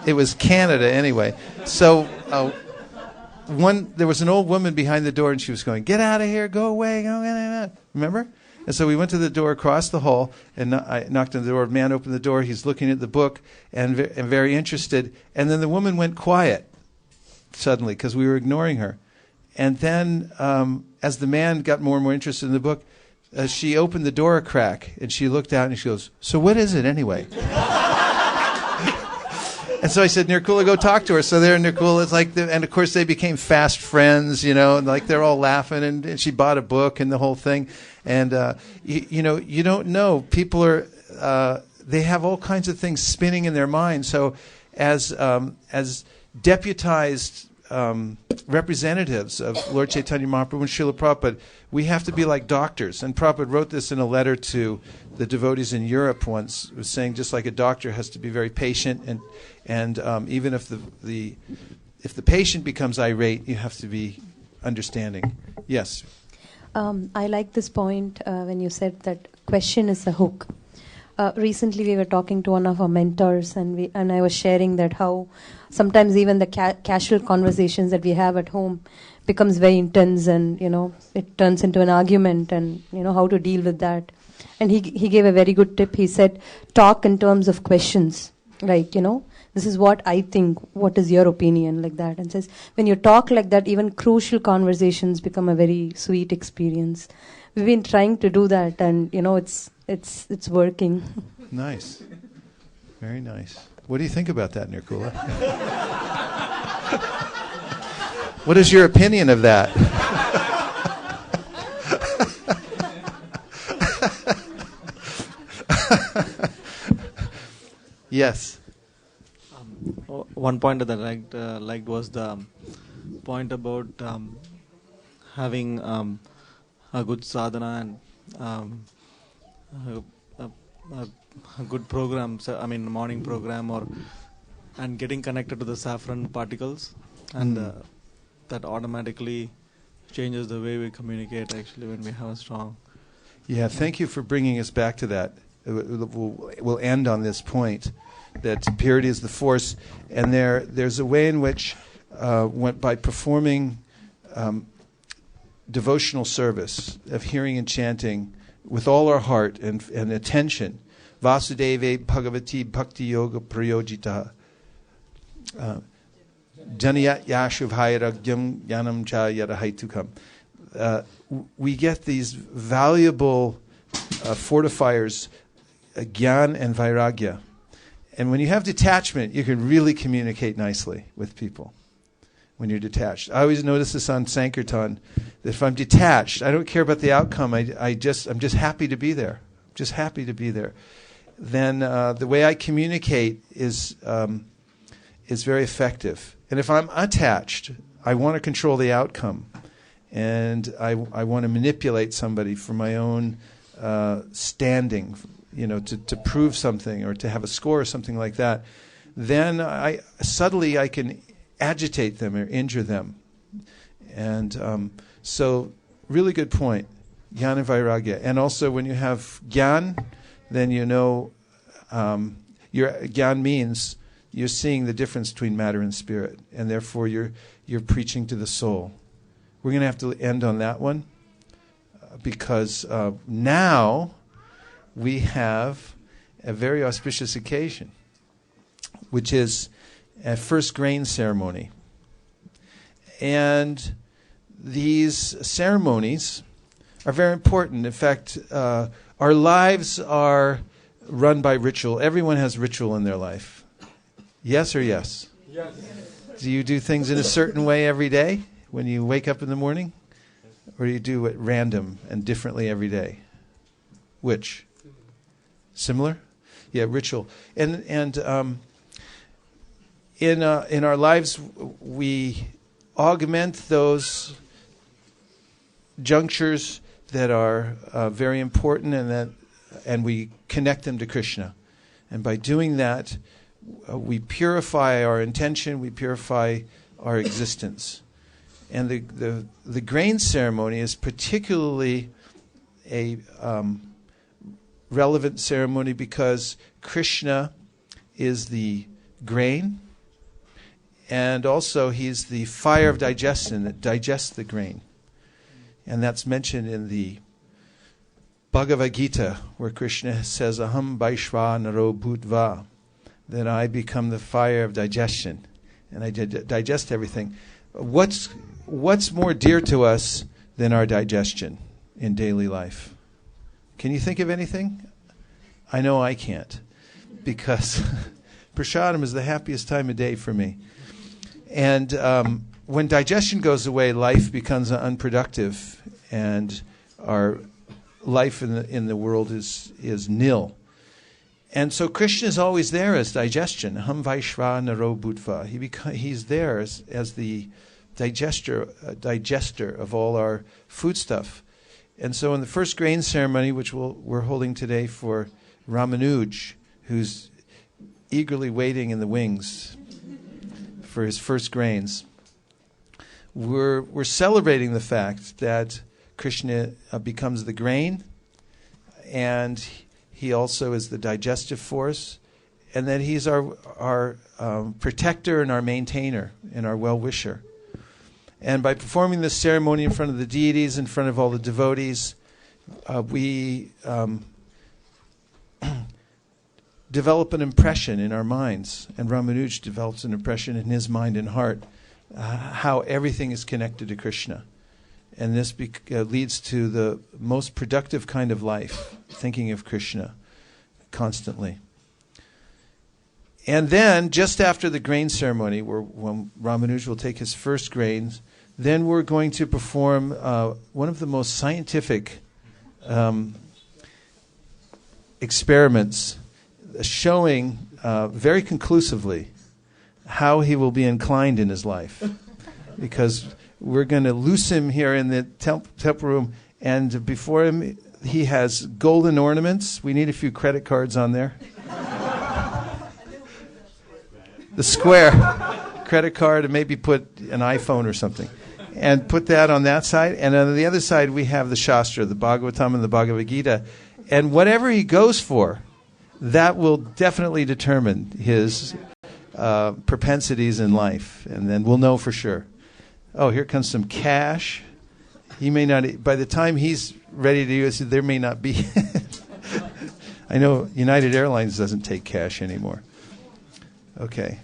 A: It was Canada anyway. So there was an old woman behind the door, and she was going, "Get out of here, go away, go away." Remember? And so we went to the door across the hall, and I knocked on the door. A man opened the door. He's looking at the book and very interested. And then the woman went quiet suddenly because we were ignoring her. And then as the man got more and more interested in the book, she opened the door a crack, and she looked out, and she goes, "So what is it anyway?" And so I said, "Nirkula, go talk to her." So there, Nirkula is like, and of course they became fast friends, and like they're all laughing, and she bought a book and the whole thing. And you don't know. People are they have all kinds of things spinning in their mind. So as deputized representatives of Lord Chaitanya Mahaprabhu and Srila Prabhupada, we have to be like doctors. And Prabhupada wrote this in a letter to the devotees in Europe once, was saying just like a doctor has to be very patient, and even if the patient becomes irate, you have to be understanding. Yes.
I: I like this point when you said that question is the hook. Recently, we were talking to one of our mentors, and I was sharing that how sometimes even the casual conversations that we have at home becomes very intense, and it turns into an argument, and how to deal with that. And he gave a very good tip. He said, talk in terms of questions, like this is what I think, what is your opinion, like that. And says when you talk like that, even crucial conversations become a very sweet experience. We've been trying to do that, and it's working.
A: Nice. Very nice. What do you think about that, Nirkula? What is your opinion of that? Yes.
M: One point that I liked was the point about having a good sadhana and a good program, morning program, and getting connected to the saffron particles, and that automatically changes the way we communicate actually when we have a strong...
A: Yeah, thank you for bringing us back to that. We'll end on this point, that purity is the force, and there's a way in which by performing devotional service of hearing and chanting with all our heart and attention, Vasudeve Bhagavati Bhakti Yoga Prayojita Janiyat Yashuvhairagyam Yanam Cha Yadahaitukam. We get these valuable fortifiers, Gyan and Vairagya. And when you have detachment, you can really communicate nicely with people when you're detached. I always notice this on Sankirtan, that if I'm detached, I don't care about the outcome. I'm just happy to be there. Just happy to be there. Then the way I communicate is very effective. And if I'm attached, I want to control the outcome, and I want to manipulate somebody for my own standing, to prove something or to have a score or something like that. Then I can agitate them or injure them. And so really good point, Gyan and Vairagya. And also when you have Gyan, then your Gyan means you're seeing the difference between matter and spirit, and therefore you're preaching to the soul. We're going to have to end on that one because now we have a very auspicious occasion, which is a first grain ceremony. And these ceremonies are very important. In fact, our lives are run by ritual. Everyone has ritual in their life. Yes or yes? Yes. Do you do things in a certain way every day? when you wake up in the morning? Or do you do it random and differently every day? Which? Similar? Yeah, ritual. And in our lives, we augment those junctures that are very important, and we connect them to Krishna. And by doing that, we purify our intention, we purify our existence. And the grain ceremony is particularly a relevant ceremony because Krishna is the grain, and also he's the fire of digestion that digests the grain. And that's mentioned in the Bhagavad Gita, where Krishna says, Aham Vaishvanaro Bhutva, that I become the fire of digestion, and I digest everything. What's more dear to us than our digestion in daily life? Can you think of anything? I know I can't, because prasadam is the happiest time of day for me. And when digestion goes away, life becomes unproductive, and our life in the world is nil. And so Krishna is always there as digestion. Ham Vaishvanaro Bhutva. He's there as the digester of all our foodstuff. And so in the first grain ceremony, which we're holding today for Ramanuj, who's eagerly waiting in the wings for his first grains, we're celebrating the fact that Krishna becomes the grain, and he also is the digestive force, and that he's our protector and our maintainer and our well-wisher. And by performing this ceremony in front of the deities, in front of all the devotees, we develop an impression in our minds, and Ramanuj develops an impression in his mind and heart, how everything is connected to Krishna. And this leads to the most productive kind of life, thinking of Krishna constantly. And then, just after the grain ceremony, when Ramanuj will take his first grains, then we're going to perform one of the most scientific experiments showing very conclusively how he will be inclined in his life. Because we're going to loose him here in the temple room, and before him he has golden ornaments. We need a few credit cards on there. The square credit card, and maybe put an iPhone or something. And put that on that side. And on the other side we have the Shastra, the Bhagavatam and the Bhagavad Gita. And whatever he goes for, that will definitely determine his propensities in life. And then we'll know for sure. Oh, here comes some cash. He may not, by the time he's ready to use it, there may not be. I know United Airlines doesn't take cash anymore. Okay.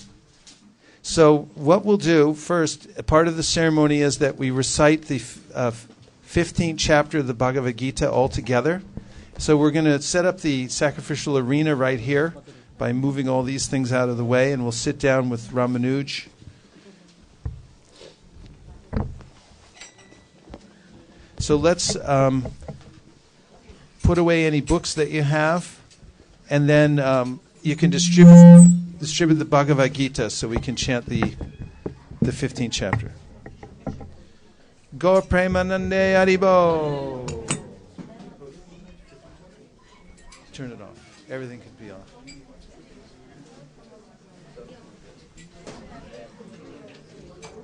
A: So what we'll do first, part of the ceremony is that we recite the 15th chapter of the Bhagavad Gita all together. So we're going to set up the sacrificial arena right here by moving all these things out of the way, and we'll sit down with Ramanuj. So let's put away any books that you have, and then you can distribute the Bhagavad Gita so we can chant the 15th chapter. Gaur Premanande Haribo. Turn it off. Everything could be off.